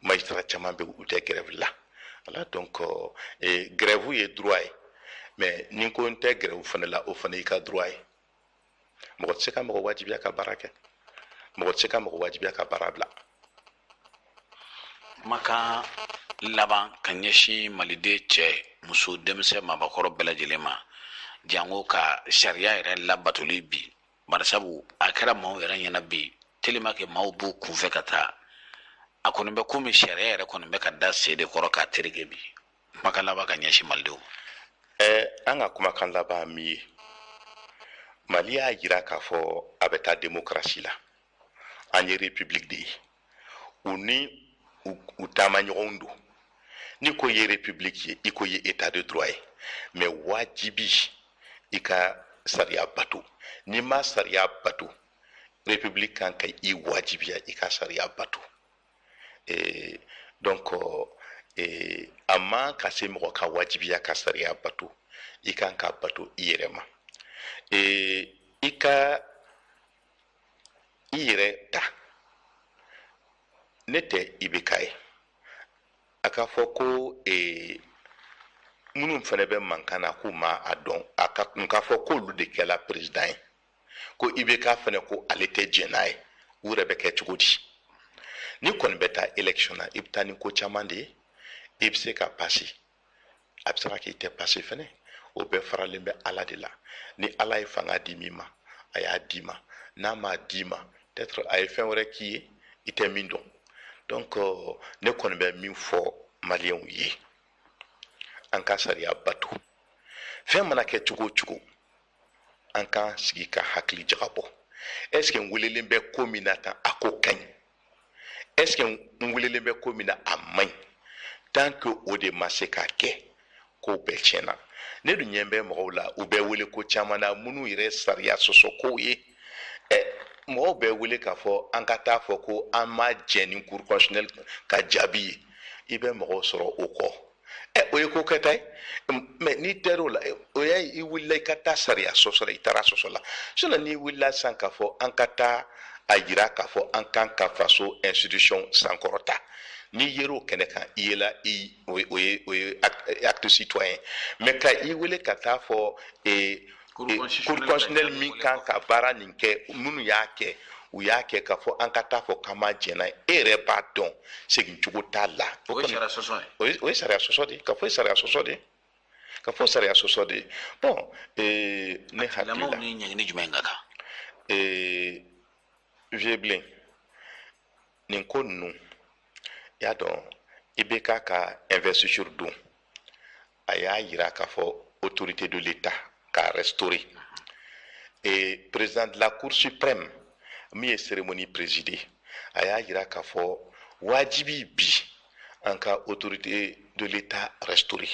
magistrat caman bɛ u tɛ grève la voilà donc grève ye droit ye mais ni ko n tɛ grève fana la o fana y'i ka droit ye mɔgɔ tɛ se ka mɔgɔ wajibiya ka baara kɛ mɔgɔ tɛ se ka mɔgɔ wajibiya ka baara bila. Maka laban ka ɲɛsin maliden cɛ muso denmisɛn mabakɔrɔ bɛɛ lajɛlen ma jango ka sariya yɛrɛ labatoli bi barisabu a kɛra maaw yɛrɛ ɲɛna bi telima kɛ maaw b'u kunfɛ ka taa a kɔni bɛ komi sariya yɛrɛ kɔni bɛ ka da sen de kɔrɔ k'a tereke bi kumakan laban ka ɲɛsin malidenw an ka kumakan laban min ye Mali y'a jira k'a fɔ a bɛ taa démocratie la an ye république de ye u ni u taama ɲɔgɔnw don ni ko ye république ye i ko ye état de droit ye mais wajibi i ka sariya bato ni ma sariya bato république kan ka i wajibiya i ka sariya bato donc a man ka se mɔgɔ ka wajibiya ka sariya bato i kan ka bato i yɛrɛ ma i ka i yɛrɛ ta ne tɛ i bɛ ka ye a ka fɔ ko minnu fana bɛ mankan na k'u ma a dɔn a ka fɔ k'olu de kɛla président ye ko i bɛ ka fana ko ale tɛ jɛn n'a ye u yɛrɛ bɛ kɛ cogo di ni kɔni bɛ taa élection na i bɛ taa ni ko caman de ye i bɛ se ka passer a bɛ se ka kɛ i tɛ passer fana o bɛɛ faralen bɛ ala de la ni ala ye fanga di min ma a y'a di ma n'a m'a di ma peut-être a ye fɛn wɛrɛ k'i ye i tɛ min dɔn donc ne kɔni bɛ min fɔ maliyɛnw ye an ka sariya bato fɛn mana kɛ cogo o cogo an k'an sigi ka hakili jagabɔ est ce que n welelen bɛ ko min na tan a ko ka ɲi est ce que n welelen bɛ ko min na a man ɲi tant que o de ma se ka kɛ ko bɛɛ tiɲɛna ne dun ɲɛ bɛ mɔgɔw la u bɛ wele ko caman na minnu yɛrɛ sariya sɔsɔ kow ye mɔgɔw bɛ wele k'a fɔ an ka taa fɔ ko an ma jɛn ni cour constitutionnelle ka jaabi ye i bɛ mɔgɔw sɔrɔ o kɔ o ye ko kɛta ye mais n'i tɛr'o la o y'a ye i wulila i ka taa sariya sɔsɔ la i taara sɔsɔ la sinon n'i wulila sisan k'a fɔ an ka taa a yira k'a fɔ an kan ka faso institution sankɔrɔta n'i yer'o kɛnɛ kan i yela o ye acte citoyen mais ka i wele ka taa fɔ cour constitutionnelle min kan ka baara nin kɛ minnu y'a kɛ u y'a kɛ k'a fɔ an ka taa fɔ k'an ma jɛnna e yɛrɛ b'a dɔn segin cogo t'a la o ye sariya sɔsɔ ye o ye sariya sɔsɔ de ye ka fɔ sariya sɔsɔ de ye ka fɔ sariya sɔsɔ de ye bon ne hakili la lamɔw ni ɲɛɲini jumɛn ka kan vieux bilen nin ko ninnu i y'a dɔn i bɛ k'a ka investiture don a y'a yira k'a fɔ autorité de l'État k'a restaurer président de la cour suprême min ye cérémonie présidée a y'a yira k'a fɔ wajibi bi an ka autorité de l'État restaurer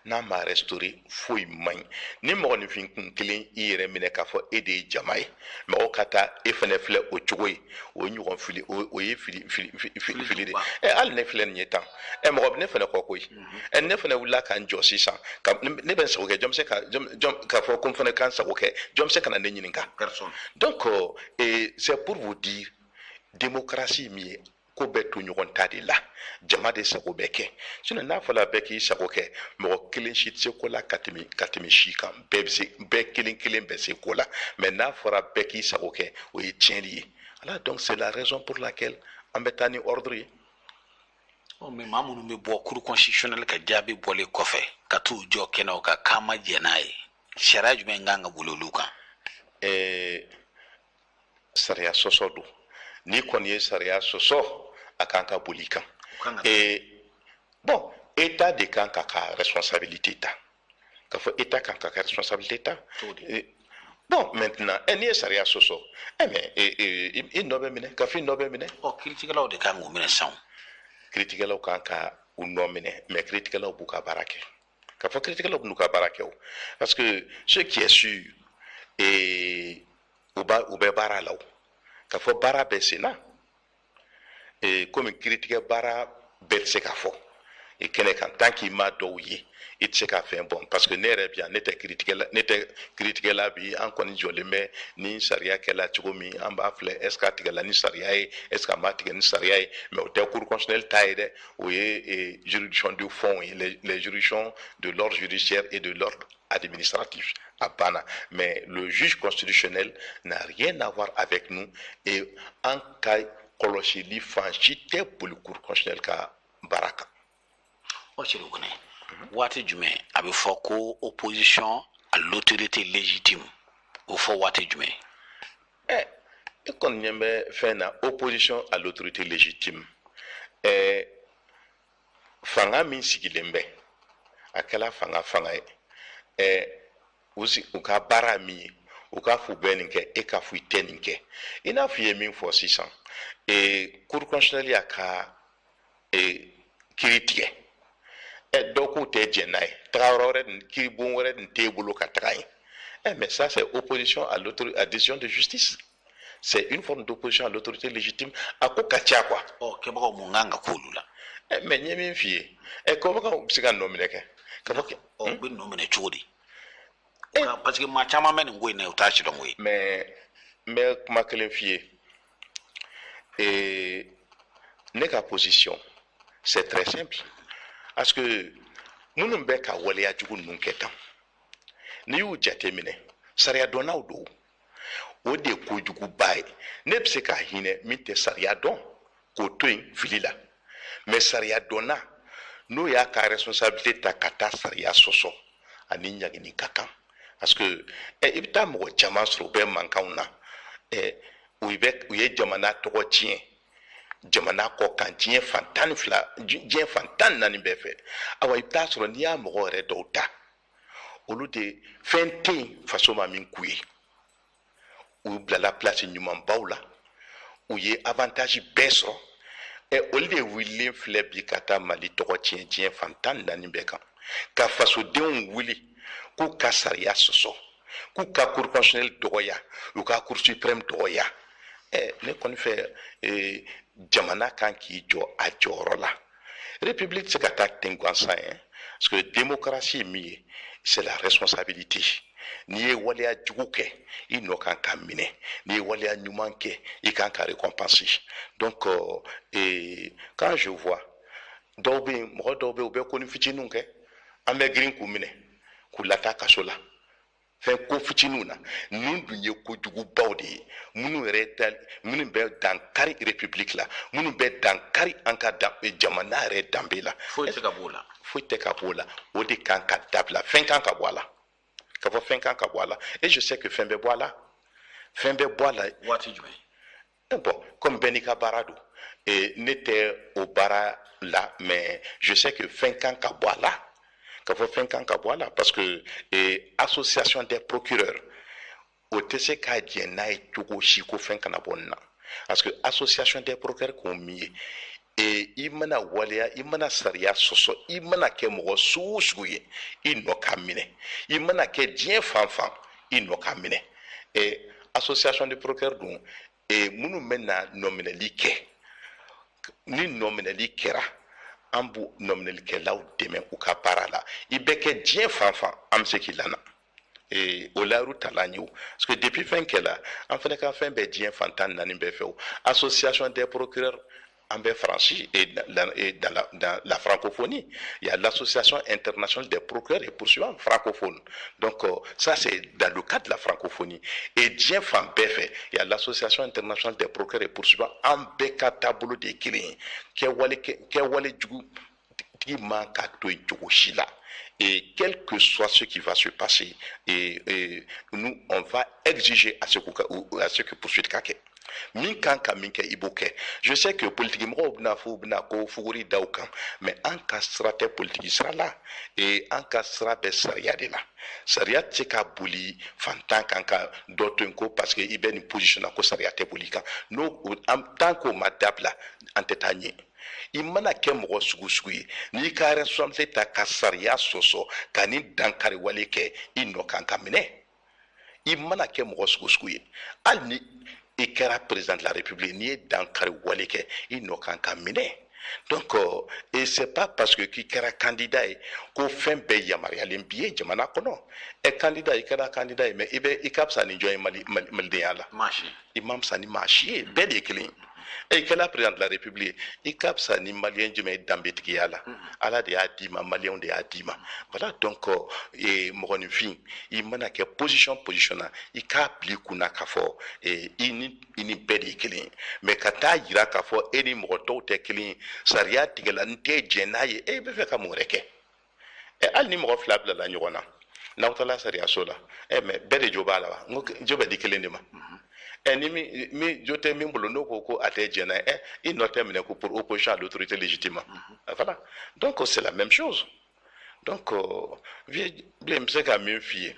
n'a ma restaurer foyi man ɲi ni mɔgɔninfin kun kelen i yɛrɛ minɛ k'a fɔ e de ye jama ye mɔgɔw ka taa e fana filɛ o cogo ye o ye ɲɔgɔn fili o ye fili de hali ne filɛ nin ye tan mɔgɔ bɛ ne fana kɔ koyi ne fana wulila ka n jɔ sisan ne bɛ n sago kɛ jɔn bɛ se k'a fɔ ko n fana ka n sago kɛ jɔn bɛ se ka na ne ɲininka donc c'est pour vous dire démocratie min ye ko bɛɛ to ɲɔgɔn ta de la jama de sago bɛ kɛ sinon n'a fɔra bɛɛ k'i sago kɛ mɔgɔ kelen si tɛ se ko la ka tɛmɛ si kan bɛɛ kelen kelen bɛ se ko la mais n'a fɔra bɛɛ k'i sago kɛ o ye tiɲɛli ye voilà donc c'est la raison pour laquelle an bɛ taa ni ordre ye mais maa minnu bɛ bɔ cour constitutionnelle ka jaabi bɔlen kɔfɛ ka t'u jɔ kɛnɛw kan k'an ma jɛn n'a ye sariya jumɛn kan ka boli olu kan sariya sɔsɔ don n'i kɔni ye sariya sɔsɔ a kan ka boli kan bon état de kan ka ka responsabilité ta k'a fɔ état kan ka ka responsabilité ta bon maintenant n'i ye sariya sɔsɔ mais i nɔ bɛ minɛ k'a fɔ i nɔ bɛ minɛ kiiritigɛlaw de kan k'u minɛ sisan kiiritigɛlaw kan ka u nɔ minɛ mais kiiritigɛlaw b'u ka baara kɛ k'a fɔ kiiritigɛlaw b'u ka baara kɛ o parce que ce qui est sûr u bɛ baara la o k'a fɔ baara bɛ sen na komi kiritigɛ baara bɛɛ tɛ se k'a fɔ kɛnɛ kan tant qu'il ma dɔw ye i tɛ se k'a fɛn bɔn parce que ne yɛrɛ bi yan ne tɛ kiritigɛla bi an kɔni jɔlen bɛ ni sariya kɛla cogo min an b'a filɛ est ce que a tigɛla ni sariya ye est ce que a ma tigɛ ni sariya ye mais o tɛ cour constitutionnelle ta ye dɛ o ye juridiction du fond ye les juridictions de l'ordre judiciaire et de l'ordre administratif à banna mais le juge constitutionnel n'a rien à voir avec nous et an ka kɔlɔsili fan si tɛ boli cour constitutionnelle ka baara kan. o cɛlu kɔnɛ waati jumɛn a bɛ fɔ ko opposition à l'autorité légitime o fɔ waati jumɛn. i kɔni ɲɛ bɛ fɛn na opposition à l'autorité légitime fanga min sigilen bɛ a kɛla fanga ye u ka baara min ye u k'a fɔ u bɛ nin kɛ e k'a fɔ i tɛ nin kɛ i n'a fɔ i ye min fɔ sisan cour constitutionnelle y'a ka kiri tigɛ dɔw k'u tɛ jɛn n'a ye taga yɔrɔ wɛrɛ kiribon wɛrɛ nin t'e bolo ka taga yen mais ça c'est opposition à décision de justice c'est une forme d'opposition à l'autorité légitime a ko ka ca quoi. kɛbagaw mun kan ka k'olu la. mais n ye min f'i ye kɔbagaw bɛ se ka nɔ minɛ kɛ ka fɔ kɛ. u bɛ nɔ minɛ cogo di. parce que maa caman bɛ nin ko in na u t'a sidɔn ko ye. mais n bɛ kuma kelen f'i ye ne ka position c'est très simple parce que minnu bɛ ka waleya jugu ninnu kɛ tan n'i y'u jateminɛ sariya dɔnnaw don o de ye kojuguba ye ne bɛ se k'a hinɛ min tɛ sariya dɔn k'o to yen fili la mais sariya dɔnna n'o y'a ka responsabilité ta ka taa sariya sɔsɔ ani ɲagini ka kan parce que i bɛ taa mɔgɔ caman sɔrɔ u bɛ mankanw na u ye jamana tɔgɔ tiɲɛ jamana kɔ kan diɲɛ fan 12 diɲɛ fan 14 bɛɛ fɛ awa i bɛ taa sɔrɔ n'i y'a mɔgɔ yɛrɛ dɔw ta olu de fɛn tɛ yen faso ma min k'u ye u bilala place ɲumanbaw la u ye avantage bɛɛ sɔrɔ olu de wililen filɛ bi ka taa mali tɔgɔ tiɲɛ diɲɛ fan 14 bɛɛ kan ka fasodenw wuli k'u ka sariya sɔsɔ k'u ka cour constitutionnelle dɔgɔya u ka cour suprême dɔgɔya ne kɔni fɛ jamana kan k'i jɔ a jɔyɔrɔ la république tɛ se ka taa ten gansan ye parce que démocratie ye min ye c'est la responsabilité n'i ye waleya jugu kɛ i nɔ kan ka minɛ n'i ye waleya ɲuman kɛ i kan ka récompenser donc quand je vois dɔw bɛ yen mɔgɔ dɔw bɛ yen u bɛ ko ni fitininw kɛ an bɛ girin k'u minɛ k'u lataa kaso la fɛn ko fitininw na ninnu dun ye kojugubaw de ye minnu bɛ dankari république la minnu bɛ dankari an ka jamana yɛrɛ danbe la foyi tɛ ka bɔ o la foyi tɛ ka bɔ o la o de kan ka dabila fɛn kan ka bɔ a la ka fɔ fɛn kan ka bɔ a la et je sais que fɛn bɛ bɔ a la fɛn bɛ bɔ a la waati jumɛn bon comme bɛɛ n'i ka baara don ne tɛ o baara la mais je sais que fɛn kan ka bɔ a la ka fɔ fɛn kan ka bɔ a la parce que association des procureurs o tɛ se k'a jɛ n'a ye cogo si ko fɛn kana bɔ nin na parce que association des procureurs k'o min ye i mana waleya i mana sariya sɔsɔ i mana kɛ mɔgɔ sugu o sugu ye i nɔ k'a minɛ i mana kɛ diɲɛ fan fan i nɔ k'a minɛ association des procureurs dun minnu bɛ na nɔminɛli kɛ ni nɔminɛli kɛra an b'u nɔminɛlikɛlaw dɛmɛ u ka baara la i bɛ kɛ diɲɛ fan fan an bɛ se k'i lana o layiru talan ye o parce que depuis fɛn kɛla an fana ka fɛn bɛɛ diɲɛ fan 14 bɛɛ fɛ o association des procureurs en France et dans la francophonie. Il y a l'association internationale des procureurs et poursuivants francophones. Donc ça c'est dans le cadre de la francophonie. Et Dien Fan Befe, il y a l'association internationale des procureurs et poursuivants en beka tabolo de killing. Ke wale jugu qui manque à toi shila. Et quel que soit ce qui va se passer, nous on va exiger à ce que poursuite kake. Min kan ka min kɛ i b'o kɛ je sais que politique mɔgɔw bɛna fɔ u bɛna ko fuguri da u kan mais an ka sira tɛ politique sira la an ka sira bɛ sariya de la sariya tɛ se ka boli fantan kan ka dɔ to yen ko parce que i bɛ nin position na ko sariya tɛ boli kan n'o tant qu'o ma dabila an tɛ taa ɲɛ i mana kɛ mɔgɔ sugu sugu ye n'i ka responsabilité ta ka sariya sɔsɔ ka ni dankari wale kɛ i nɔ kan ka minɛ i mana kɛ mɔgɔ sugu sugu ye hali ni i kɛra président de la république n'i ye dankari wale kɛ i nɔ kan ka minɛ donc et c'est pas parce que k'i kɛra candidat ye ko fɛn bɛɛ yamaruyalen b'i ye jamana kɔnɔ candidat i kɛra candidat ye mais i ka fisa ni jɔn ye malidenya la i ma fisa ni maa si ye bɛɛ de ye kelen ye i kɛra président de la république i ka fisa ni maliyɛn jumɛn ye danbetigiya la ala de y'a d'i ma maliyɛnw de y'a d'i ma voilà donc mɔgɔninfin i mana kɛ position na i k'a bila i kunna k'a fɔ i ni bɛɛ de ye kelen ye mais ka taa yira k'a fɔ e ni mɔgɔ tɔw tɛ kelen ye sariya tigɛla n tɛ jɛn n'a ye e bɛ fɛ ka mun wɛrɛ kɛ hali ni mɔgɔ fila bilala ɲɔgɔn na n'aw taara sariyaso la mais bɛɛ de jo b'a la wa n ko jo bɛ di kelen de ma ni min jo tɛ min bolo n'o ko a tɛ jɛn n'a ye i nɔ tɛ minɛ ko pour opposition à l'autorité légitime voilà donc c'est la même chose donc bilen n bɛ se ka min f'i ye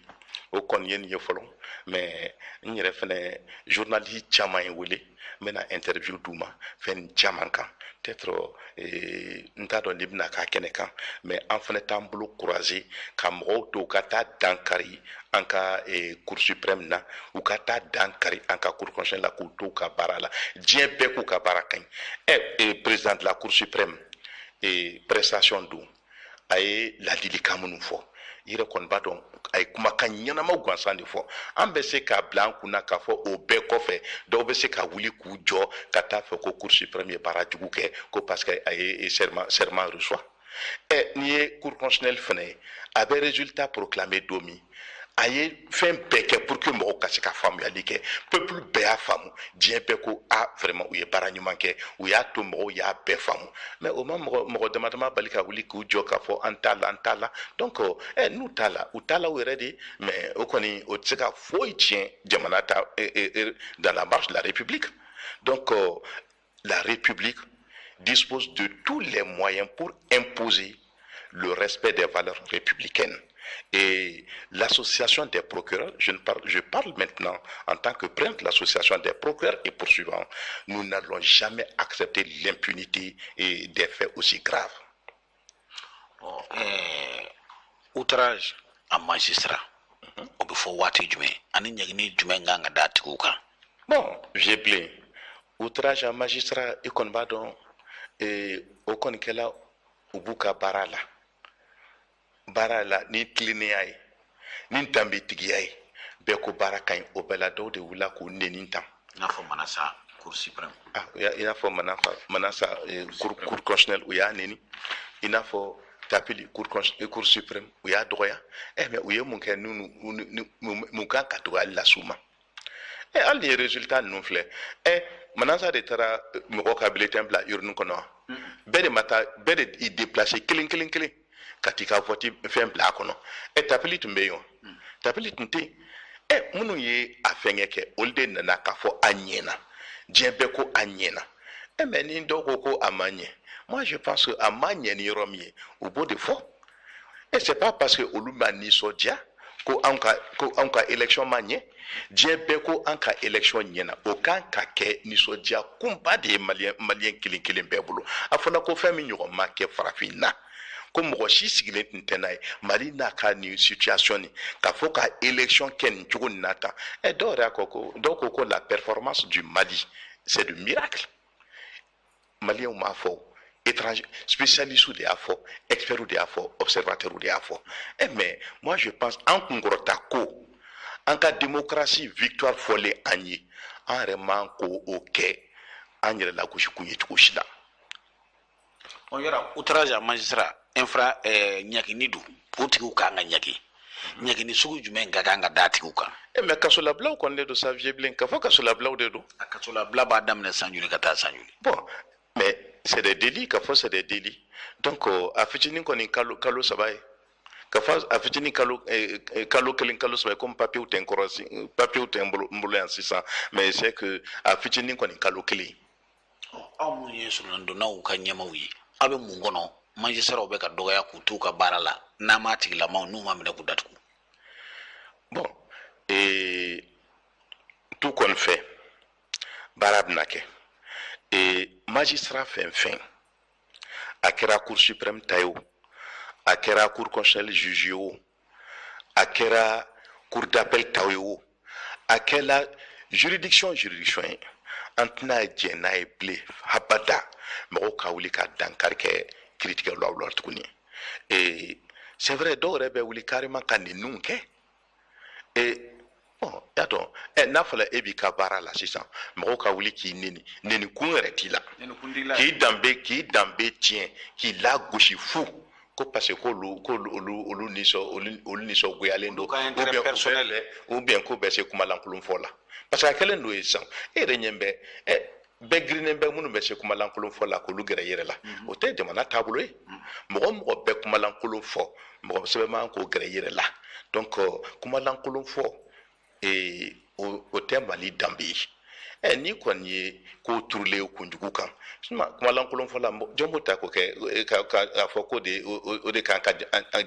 o kɔni ye nin ye fɔlɔ mais n yɛrɛ fɛnɛ journaliste caman ye wele n bɛna interview d'u ma fɛn caman kan peut-être n t'a dɔn n'i bɛna k'a kɛnɛ kan mais an fɛnɛ t'an bolo courager ka mɔgɔw to ka taa dankari an ka cour suprême na u ka taa dankari an ka cour constitutionnelle la k'u to ka baara la diɲɛ bɛɛ k'u ka baara ka ɲi président de la cour suprême prestation don a ye ladilikan minnu fɔ i yɛrɛ kɔni b'a dɔn a ye kumakan ɲɛnamaw gansan de fɔ an bɛ se k'a bila an kunna k'a fɔ o bɛɛ kɔfɛ dɔw bɛ se ka wuli k'u jɔ ka taa fɛ ko cour suprême ye baara jugu kɛ ko parce que a ye serment reçoit n'i ye cour constitutionnelle fɛnɛ ye a bɛ résultat proclamé don min a ye fɛn bɛɛ kɛ pour que mɔgɔw ka se ka faamuyali kɛ peuple bɛɛ y'a faamu diɲɛ bɛɛ ko vraiment u ye baara ɲuman kɛ u y'a to mɔgɔw y'a bɛɛ faamu mais o ma mɔgɔ dama dama bali ka wuli k'u jɔ k'a fɔ an t'a la donc n'u t'a la u t'a la u yɛrɛ de mais o kɔni o tɛ se ka foyi tiɲɛ jamana ta dans la marche de la république donc la république dispose de tous les moyens pour imposer le respect des valeurs républicaines. Et l'association des procureurs, je parle maintenant en tant que président de l'association des procureurs et poursuivants, nous n'allons jamais accepter l'impunité et des faits aussi graves. Outrage à magistrat, il faut wati jume, ani nyagini jume nganga dati kuka. Bon, j'ai blé. Outrage à magistrat, il konba don et au konikela ubuka barala. Baara la ni tilennenya ye ni danbetigiya ye bɛɛ ko baara ka ɲi o bɛɛ la dɔw de wulila k'u neni tan i n'a fɔ manasa cour suprême i n'a fɔ manasa cour constitutionnelle u y'a neni i n'a fɔ tapili cour suprême u y'a dɔgɔya mais u ye mun kɛ mun kan ka dɔgɔyali las'u ma hali ni résultat ninnu filɛ manasa de taara mɔgɔ ka bulletin bila urne kɔnɔ wa bɛɛ de i déplacer kelen ka t'i ka vote fɛn bila a kɔnɔ tapili tun bɛ yen o tapili tun tɛ yen minnu ye a fɛngɛ kɛ olu de nana k'a fɔ a ɲɛna diɲɛ bɛɛ ko a ɲɛna mais ni dɔw ko a ma ɲɛ moi je pense que a ma ɲɛ ni yɔrɔ min ye u b'o de fɔ c'est pas parce que olu ma nisɔndiya ko anw ka élection ma ɲɛ diɲɛ bɛɛ ko an ka élection ɲɛna o kan ka kɛ nisɔndiya kunba de ye maliyɛn kelen kelen bɛɛ bolo a fɔra ko fɛn min ɲɔgɔn ma kɛ farafin na ko mɔgɔ si sigilen tun tɛ n'a ye mali n'a ka nin situation nin k'a fɔ ka élection kɛ nin cogo nin na tan dɔw yɛrɛ ko ko la performance du Mali c'est du miracle maliyɛnw m'a fɔ étranger spécialistes de y'a fɔ experts de y'a fɔ observateurs de y'a fɔ mais moi je pense an kunkɔrɔta ko an ka démocratie victoire fɔlen an ye an yɛrɛ man ko o kɛ an yɛrɛ lagosi kun ye cogo si la. On yɔrɔ outrage à magistrat infra ɲagini do o tigiw kan ka ɲagi ɲagini sugu jumɛn ka kan ka da tigiw kan mais kasolabilaw kɔni de don sa vieux bilen ka fɔ kasolabilaw de don a kasolabila b'a daminɛ san joli ka taa san joli bon mais c'est des délits ka fɔ c'est des délits donc a fitinin kɔni kalo saba ye ka fɔ a fitinin kalo kelen kalo saba ye comme papier tɛ n bolo yan sisan mais c'est que a fitinin kɔni kalo kelen aw mun ye surunalidonnaw ka ɲɛmaw ye aw bɛ mun kɔnɔ magistraw bɛ ka dɔgɔya k'u t'u ka baara la n'a m'a tigilamaw n'u ma minɛ k'u datugu bon tu kɔni fɛ baara bɛna kɛ magistrat fɛn fɛn a kɛra cour suprême ta ye o a kɛra cour constitutionnelle juge ye o a kɛra cour d'appel ta ye o a kɛla juridiction ye an tɛna jɛ n'a ye bilen habada mɔgɔw ka wuli ka dankari kɛ kiiritigɛlaw la tuguni c'est vrai dɔw yɛrɛ bɛ wuli carrément ka ninnu kɛ bon y'a dɔn n'a fɔra e b'i ka baara la sisan mɔgɔw ka wuli k'i neni kun yɛrɛ t'i la k'i danbe tiɲɛ k'i lagosi fu ko parce que olu nisɔngoyalen don ou bien ko bɛ se kumalankolon fɔ la parce que a kɛlen don ye sisan e yɛrɛ ɲɛ bɛ bɛɛ girinnen bɛ minnu bɛ se kumalankolon fɔ la k'olu gɛrɛ yɛrɛ la o tɛ jamana taabolo ye mɔgɔ bɛ kumalankolon fɔ mɔgɔ sɛbɛn man k'o gɛrɛ yɛrɛ la donc kumalankolon fɔ o tɛ Mali danbe ye ni kɔni ye ko turulen kunjugu kan kumalankolon fɔ la jɔn b'o ta k'o kɛ k'a fɔ ko o de kan ka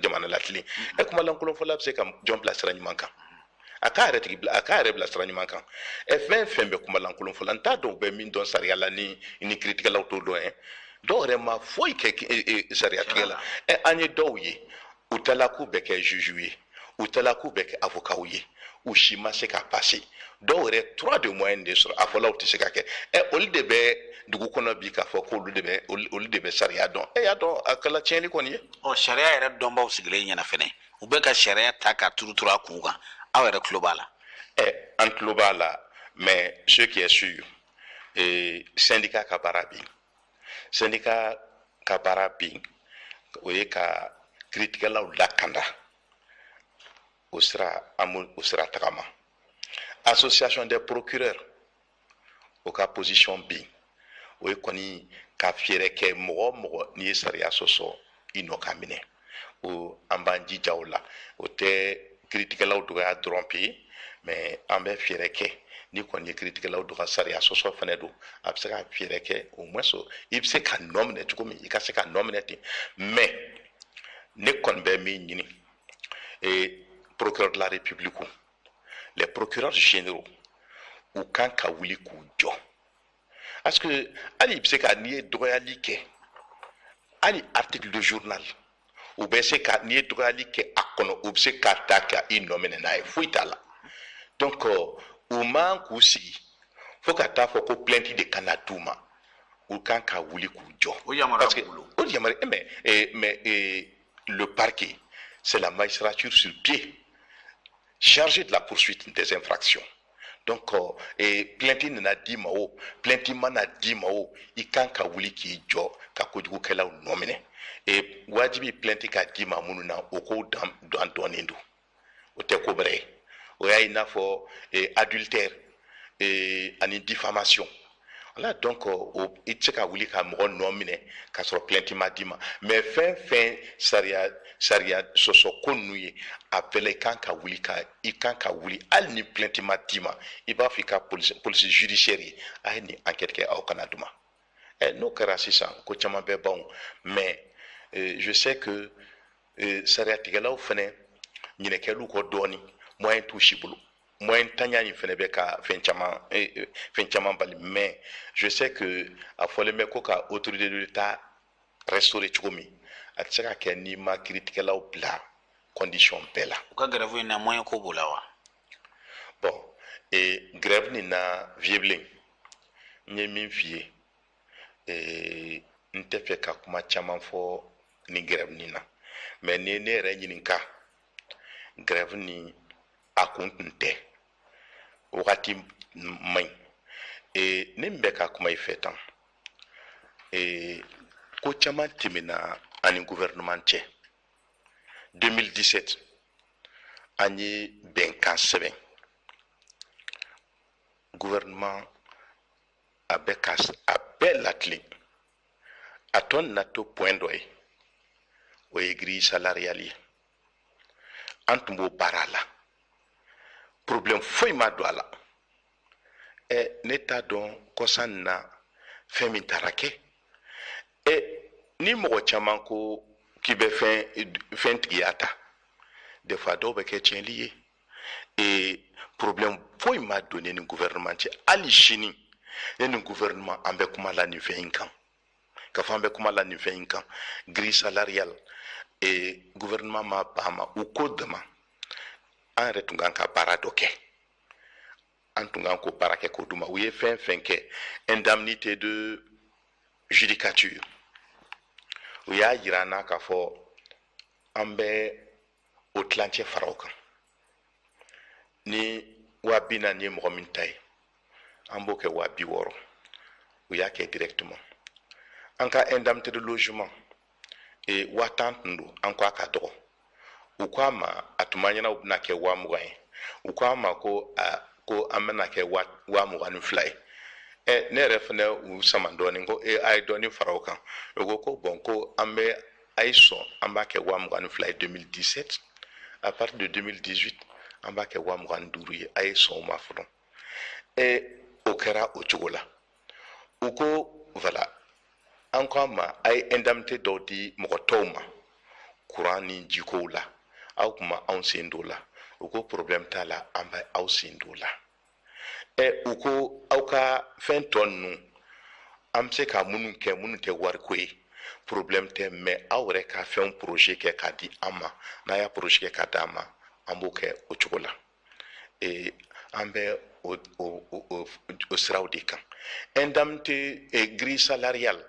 jamana latilen kumalankolon fɔ la bɛ se ka jɔn bila sira ɲuman kan a k'a yɛrɛ bila sira ɲuman kan fɛn bɛ kumalankolon fɔ la n t'a dɔn u bɛ min dɔn sariya la ni kiiritigɛlaw t'o dɔn ye dɔw yɛrɛ ma foyi kɛ sariya tigɛ la an ye dɔw ye u tala k'u bɛ kɛ juge ye u tala k'u bɛ kɛ avocat ye u si ma se ka passer dɔw yɛrɛ 3 de moyens de sɔrɔ a fɔlaw tɛ se ka kɛ olu de bɛ dugu kɔnɔ bi k'a fɔ ko olu de bɛ sariya dɔn y'a dɔn a kɛla tiɲɛni kɔni ye sariya yɛrɛ dɔnbaw sigilen ɲɛna fɛnɛ u bɛ ka sariya ta ka turuturu a kun kan aw yɛrɛ tulo b'a la an tulo b'a la mais ce qui est sûr syndicat ka baara bɛ yen syndicat ka baara bɛ yen o ye ka kiiritigɛlaw lakanda o sira tagama association des procureurs o ka position bɛ yen o ye kɔni ka fɛɛrɛ kɛ mɔgɔ n'i ye sariya sɔsɔ i nɔ ka minɛ o an b'an jija o la o tɛ kiiritigɛlaw dɔgɔya dɔrɔn pe ye mais an bɛ fɛɛrɛ kɛ ni kɔni ye kiiritigɛlaw dɔgɔya sariya sɔsɔ fana don a bɛ se ka fɛɛrɛ kɛ au moins i bɛ se ka nɔ minɛ cogo min i ka se ka nɔ minɛ ten mais ne kɔni bɛ min ɲini procureur de la République les procureurs généraux u kan ka wuli k'u jɔ parce que hali i bɛ se ka n'i ye dɔgɔyali kɛ hali article de journal u bɛ se ka n'i ye dɔgɔyali kɛ a kɔnɔ u bɛ se ka ta ka i nɔ minɛ n'a ye foyi t'a la donc u man k'u sigi fo ka taa fɔ ko plainte de kana d'u ma u kan ka wuli k'u jɔ parce que o yamaruya mais le parquet c'est la magistrature sur pied chargée de la poursuite des infractions donc plainte nana d'i ma o plainte mana d'i ma o i kan ka wuli k'i jɔ ka kojugukɛlaw nɔ minɛ wajibi plainte ka d'i ma minnu na o ko dɔnnen don o tɛ ko bɛrɛ ye o y'a i n'a fɔ adultère ani diffamation voilà donc i tɛ se ka wuli ka mɔgɔ nɔ minɛ k'a sɔrɔ plainte ma d'i ma mais fɛn sariya sɔsɔ ko ninnu ye a bɛɛ la i kan ka wuli hali ni plainte ma d'i ma i b'a fɔ i ka police judiciaire ye a ye nin enquête kɛ aw kana d'u ma n'o kɛra sisan ko caman bɛ ban mais je sais que sariyatigɛlaw fana ɲinɛkɛliw kɔ dɔɔnin moyen t'u si bolo moyen tanya in fana bɛ ka fɛn caman bali mais je sais que a fɔlen bɛ ko ka autorité de l'État restaurer cogo min a tɛ se ka kɛ n'i ma kiiritigɛlaw bila condition bɛɛ la u ka grève in na moyen ko b'o la wa bon grève nin na vieux n ye min f'i ye n tɛ fɛ ka kuma caman fɔ ni grève nin na mais ni ne yɛrɛ ɲininka grève nin a kun tun tɛ wagati man ɲi ne min bɛ ka kuma i fɛ tan ko caman tɛmɛna ani gouvernement cɛ 2017 an ye bɛnkan sɛbɛn gouvernement a bɛɛ latilen a tɔ na to point dɔ ye o ye grille salariale ye an tun b'o baara la problème foyi ma don a la ne t'a dɔn kɔsan na fɛn min taara kɛ ni mɔgɔ caman ko k'i bɛ fɛn tigiya ta des fois dɔw bɛ kɛ tiɲɛli ye problème foyi ma don ne ni gouvernement cɛ hali sini ne ni gouvernement an bɛ kuma la nin fɛn in kan ka fɔ an bɛ kuma la nin fɛn in kan grille salariale gouvernement ma ban ma u ko dama an yɛrɛ tun kan ka baara dɔ kɛ an tun kan k'o baara kɛ k'o d'u ma u ye fɛn fɛn kɛ indemnité de judicature u y'a yira an na k'a fɔ an bɛ o tilancɛ fara o kan ni 40,000 ye mɔgɔ min ta ye an b'o kɛ 60,000 u y'a kɛ directement an ka indemnité de logement 10,000 tun don an ko a ka dɔgɔ u ko a ma a tun ma ɲɛna u bɛna kɛ 20,000 ye u ko a ma ko an bɛna kɛ 22,000 ye ne yɛrɛ fɛnɛ u sama dɔɔnin ko a ye dɔɔnin fara o kan o ko bon ko an bɛ a ye sɔn an b'a kɛ 22,000 ye 2017 à partir de 2018 an b'a kɛ 25,000 ye a ye sɔn o ma fɔlɔ o kɛra o cogo la u ko voilà an ko a ma a ye indemnité dɔw di mɔgɔ tɔw ma courant ni jikow la aw kun ma anw sen don o la u ko problème t'a la an bɛ aw sen don o la u ko aw ka fɛn tɔ ninnu an bɛ se ka minnu kɛ minnu tɛ wariko ye problème tɛ mais aw yɛrɛ ka fɛnw projet kɛ k'a di an ma n'a y'a projet kɛ k'a d'an ma an b'o kɛ o cogo la an bɛ o siraw de kan indemnité grille salariale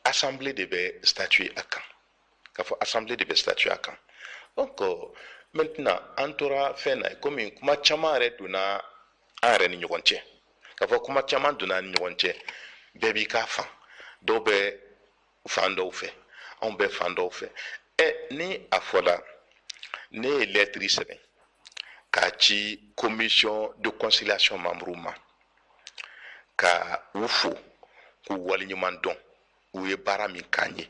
assemblée de bɛ statuer a kan k'a fɔ assemblée de bɛ statuer a kan donc maintenant an tora fɛn na komi kuma caman yɛrɛ donna an yɛrɛ ni ɲɔgɔn cɛ k'a fɔ kuma caman donna an ni ɲɔgɔn cɛ bɛɛ b'i ka fan dɔw bɛ fan dɔw fɛ anw bɛ fan dɔw fɛ ni a fɔla ne ye lettre sɛbɛn k'a ci commission de conciliation membre ma ka u fo k'u waleɲuman dɔn u ye baara min k'an ye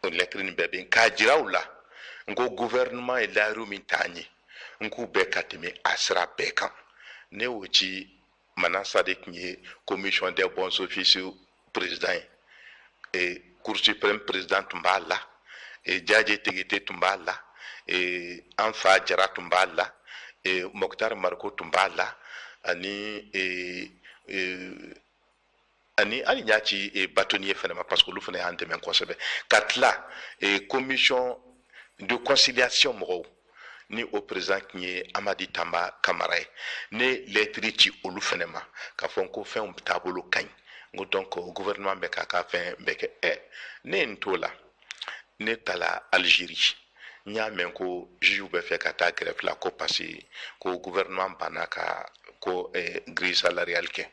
o lettre nin bɛɛ bɛ yen k'a jira u la n ko gouvernement ye layiru min t'an ye n k'u bɛɛ ka tɛmɛ a sira bɛɛ kan ne y'o ci Manasa de tun ye commission des bons officiers président ye cour suprême président tun b'a la Jaje Tegete tun b'a la an fa Jara tun b'a la Mokhtar Marko tun b'a la ani hali n y'a ci bâtonnier fana ma parce que olu fana y'an dɛmɛ kosɛbɛ ka tila commission de conciliation mɔgɔw ni o président tun ye Amadi Tamba Kamara ye ne lettre ci olu fana ma k'a fɔ ko fɛnw taabolo ka ɲi n ko donc gouvernement bɛ k'a ka fɛn bɛɛ kɛ ne ye n t'o la ne taara Algérie n y'a mɛn ko juge bɛ fɛ ka taa grève la ko parce que ko gouvernement banna ka ko grille salariale kɛ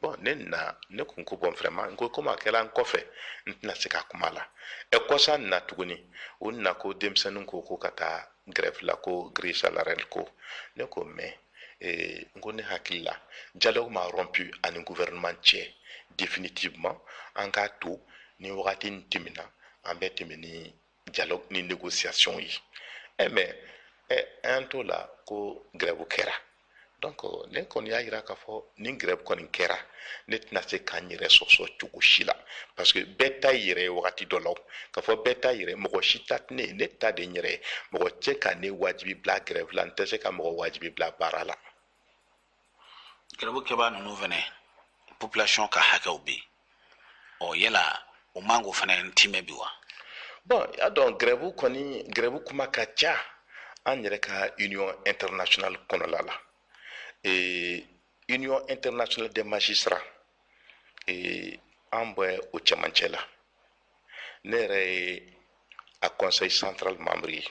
bon ne kun ko bon vraiment n ko komi a kɛra n kɔfɛ n tɛna se ka kuma la kɔsa nin na tuguni o na ko denmisɛnninw ko ka taa grève la ko grille salariale ko ne ko mais n ko ne hakili la dialogue ma rompu ani gouvernement cɛ définitivement an k'a to ni wagati nin tɛmɛna an bɛ tɛmɛ ni dialogue ni négociation ye mais an t'o la ko grève kɛra donc ne kɔni y'a yira k'a fɔ ni grève kɔni kɛra ne tɛna se k'an yɛrɛ sɔsɔ cogo si la parce que bɛɛ ta yɛrɛ ye wagati dɔ la k'a fɔ bɛɛ ta yɛrɛ mɔgɔ si ta tɛ ne ta de n yɛrɛ ye mɔgɔ tɛ ka ne wajibi bila grève la n tɛ se ka mɔgɔ wajibi bila baara la. grève kɛbaa ninnu fɛnɛ population ka hakɛw bɛ yen yala o man k'o fɛnɛ timɛ bi wa. bon y'a dɔn grève kuma ka ca an yɛrɛ ka union internationale kɔnɔla la. Union internationale des magistrats an bɛ o cɛmancɛ la ne yɛrɛ ye a conseil central membre ye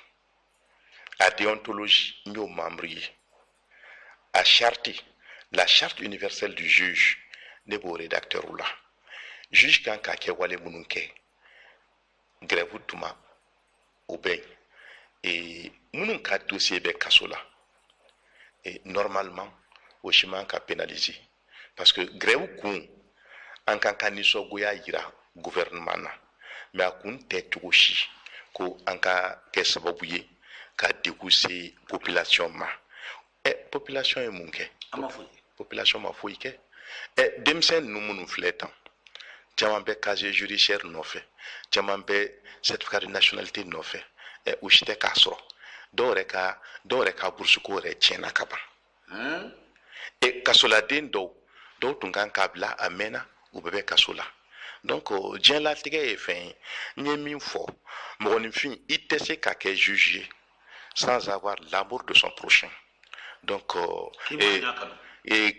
a déontologie n y'o membre ye a la charte universelle du juge ne b'o rédacteur la juge kan k'a kɛ wale minnu kɛ grève tuma o bɛ yen minnu ka dossier bɛ kaso la normalement o si man ka pénaliser parce que grève kun an kan ka nisɔngoya yira gouvernement na mais a kun tɛ cogo si ko an ka kɛ sababu ye ka degun se population ma population ye mun kɛ population ma foyi kɛ denmisɛn ninnu minnu filɛ tan caman bɛ casier judiciaire nɔfɛ caman bɛ certificat de nationalité nɔfɛ u si tɛ k'a sɔrɔ dɔw yɛrɛ ka burusuko yɛrɛ tiɲɛna ka ban kasoladen dɔw tun kan k'a bila a mɛnna u bɛɛ bɛ kaso la donc diɲɛlatigɛ ye fɛn ye n ye min fɔ mɔgɔninfin i tɛ se ka kɛ juge sans avoir l'amour de son prochain Donc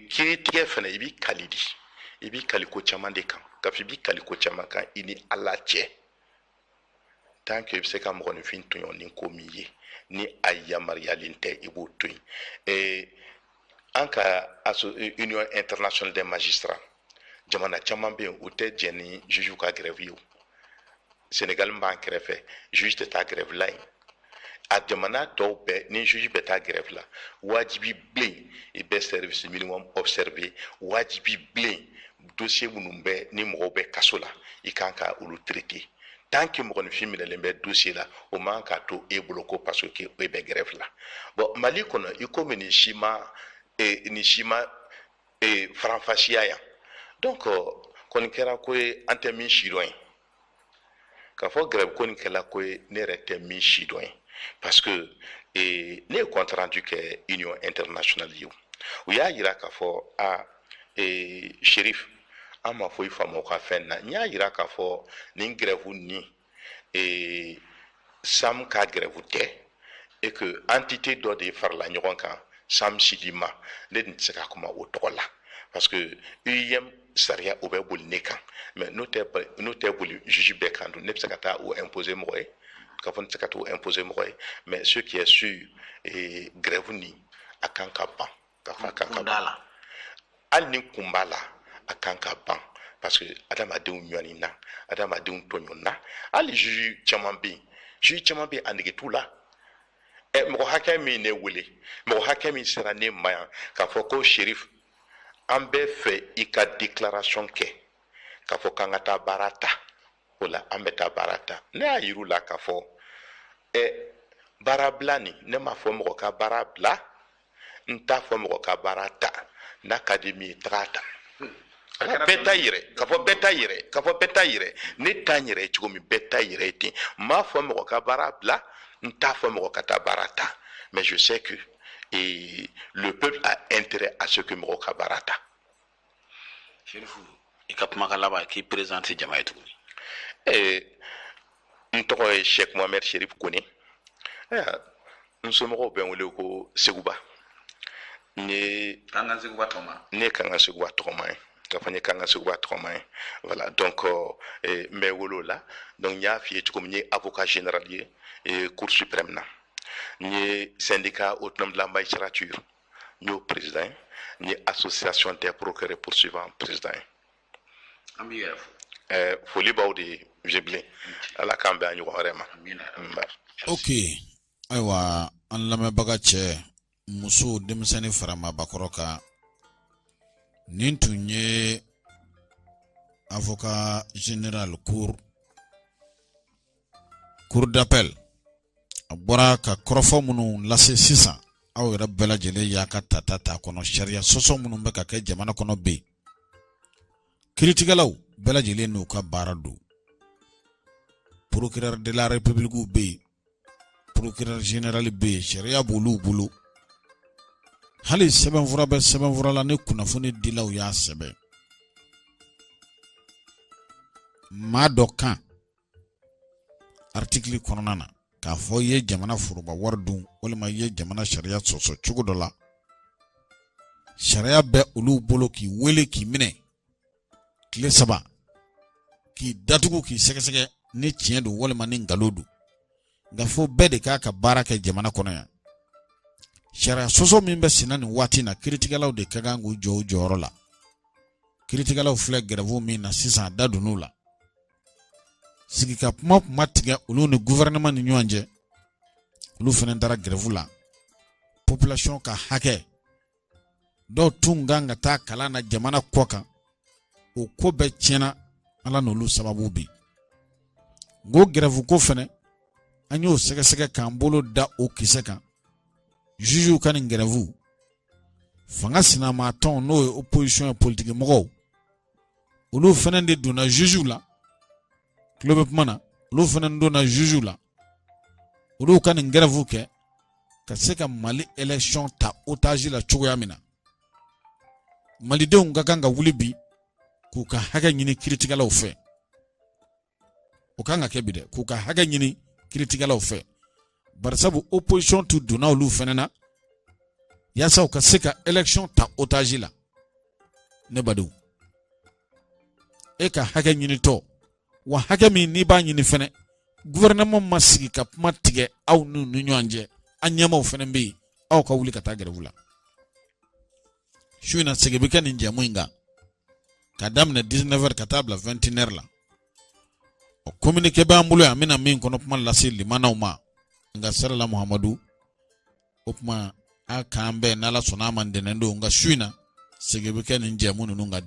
kiri tigɛ fana i b'i kali di i b'i kali ko caman de kan k'a fɔ i b'i kali ko caman kan i ni Ala cɛ tant que i bɛ se ka mɔgɔninfin tɔɲɔ ni ko min ye ni a yamaruyalen tɛ i b'o to yen an ka Union internationale des magistrats jamana caman bɛ yen u tɛ jɛn ni juge ka grève ye o Sénégal b'an kɛrɛfɛ juge tɛ taa grève la yen a jamana tɔw bɛɛ ni juge bɛ taa grève la wajibi bilen i bɛ service minimum observé wajibi bilen dossier minnu bɛ ni mɔgɔw bɛ kaso la i kan ka olu traiter tant que mɔgɔninfin minɛlen bɛ dossier la o man ka to e bolo ko parce que e bɛ grève la bon Mali kɔnɔ i komi nin si ma faranfasiya yan donc kɔni kɛra ko ye an tɛ min si dɔn ye k'a fɔ grève ko nin kɛla ko ye ne yɛrɛ tɛ min si dɔn ye parce que ne ye compte rendu kɛ Union internationale ye u y'a yira k'a fɔ Shérif an ma foyi faamu o ka fɛn na n y'a yira k'a fɔ nin grève ni SAM ka grève tɛ et que entité dɔ de farala ɲɔgɔn kan SAM Sidima ne tun tɛ se ka kuma o tɔgɔ la parce que UIM sariya o bɛ boli ne kan mais n'o tɛ boli juge bɛɛ kan dun ne bɛ se ka taa o imposer mɔgɔ ye k'a fɔ ne tɛ se ka t'o imposer mɔgɔ ye mais ce qui est sûr grève ni a kan ka ban k'a fɔ a kan ka ban hali ni kun b'a la a kan ka ban parce que adamadenw ɲɔni na adamadenw tɔɲɔ na hali juge caman bɛ yen a nege t'u la mɔgɔ hakɛ min ne wele mɔgɔ hakɛ min sera ne ma yan k'a fɔ ko Shérif an bɛ fɛ i ka déclaration kɛ k'a fɔ k'an ka taa baara ta o la an bɛ taa baara ta ne y'a yir'u la k'a fɔ baara bila nin ne m'a fɔ mɔgɔ ka baara bila n t'a fɔ mɔgɔ ka baara ta n'a ka di min ye taga ta bɛɛ ta yɛrɛ k'a fɔ bɛɛ ta yɛrɛ k'a fɔ bɛɛ ta yɛrɛ ne t'a yɛrɛ ye cogo min bɛɛ ta yɛrɛ ye ten n m'a fɔ mɔgɔ ka baara bila n t'a fɔ mɔgɔ ka taa baara ta mais je sais que le peuple a intérêt à ce que mɔgɔ ka baara ta. Sherifu i ka kumakan laban k'i présenter jama ye tuguni. N tɔgɔ ye Sheikh Mohamed Sherif Kone n somɔgɔw bɛ n wele ko Seguba n ye Kangan Seguba tɔgɔma ne Kangan Seguba tɔgɔma ye k'a fɔ n ye Kangan Seguba tɔgɔma ye voilà donc n bɛ wele o la donc n y'a f'i ye cogo min n ye avocat général ye cour suprême na n ye syndicat autonome de la magistrature n y'o président ye n ye association des procureurs poursuivants président ye an b'i yɛrɛ fo foli b'aw de ye bilen ala k'an bɛn a ɲɔgɔn wɛrɛ ma ok ayiwa an lamɛnbaga cɛ muso denmisɛnnin fara maabakɔrɔ kan nin tun ye avocat général cour d'appel a bɔra ka kɔrɔfɔ minnu lase sisan aw yɛrɛ bɛɛ lajɛlen y'a ka tata ta kɔnɔ sariya sɔsɔ minnu bɛ ka kɛ jamana kɔnɔ bɛ yen kiiritigɛlaw bɛɛ lajɛlen n'u ka baara don procureur de la république bɛ yen procureur général bɛ yen sariya b'olu bolo hali sɛbɛnfura bɛ sɛbɛnfura la ni kunnafoni dilaw y'a sɛbɛn maa dɔ kan article kɔnɔna na k'a fɔ i ye jamana foroba wari dun walima i ye jamana sariya sɔsɔ cogo dɔ la sariya bɛ olu bolo k'i wele k'i minɛ tile 3 k'i datugu k'i sɛgɛsɛgɛ ni tiɲɛ don walima ni ngalon don nka fo bɛɛ de k'a ka baara kɛ jamana kɔnɔ yan sariya sɔsɔ min bɛ senna nin waati na kiiritigɛlaw de ka kan k'u jɔ u jɔyɔrɔ la kiiritigɛlaw filɛ grève min na sisan a da donn'u la sigi ka kuma tigɛ olu ni gouvernement ni ɲɔgɔn cɛ olu fana dara grève la population ka hakɛ dɔw tun kan ka taa kalan na jamana kɔ kan o ko bɛɛ tiɲɛna ala n'olu sababu bi ngo grève ko fana an y'o sɛgɛsɛgɛ k'an bolo da o kisɛ kan juge ka nin grève fanga sinama tɔn n'o ye opposition ye politique mɔgɔw olu fana de donna juge la tulo bɛ kuma na olu fana donna juge la olu ka nin grève kɛ ka se ka Mali élection ta otage la cogoya min na malidenw ka kan ka wuli bi k'u ka hakɛ ɲini kiiritigɛlaw fɛ o kan ka kɛ bi dɛ k'u ka hakɛ ɲini kiiritigɛlaw fɛ bari sabu opposition tu donna olu fana na yasa u ka se ka election ta otage la ne badenw e ka hakɛ ɲini tɔ wa hakɛ min n'i b'a ɲini fɛnɛ gouvernement ma sigi ka kuma tigɛ aw n'u ni ɲɔgɔn cɛ a ɲɛmaw fɛnɛ bɛ yen aw ka wuli ka taa gɛrɛfu la su in na sigi bɛ kɛ nin jɛmu in kan ka daminɛ 19h ka taa bila 21h la o communiqué b'an bolo yan n bɛna min kɔnɔ kuma lase limanaw ma nka sarala Muhamadu o kuma a k'an bɛn n'Ala sɔnna a ma ntɛnɛn don nka su in na sigi bɛ kɛ nin jɛmu ninnu kan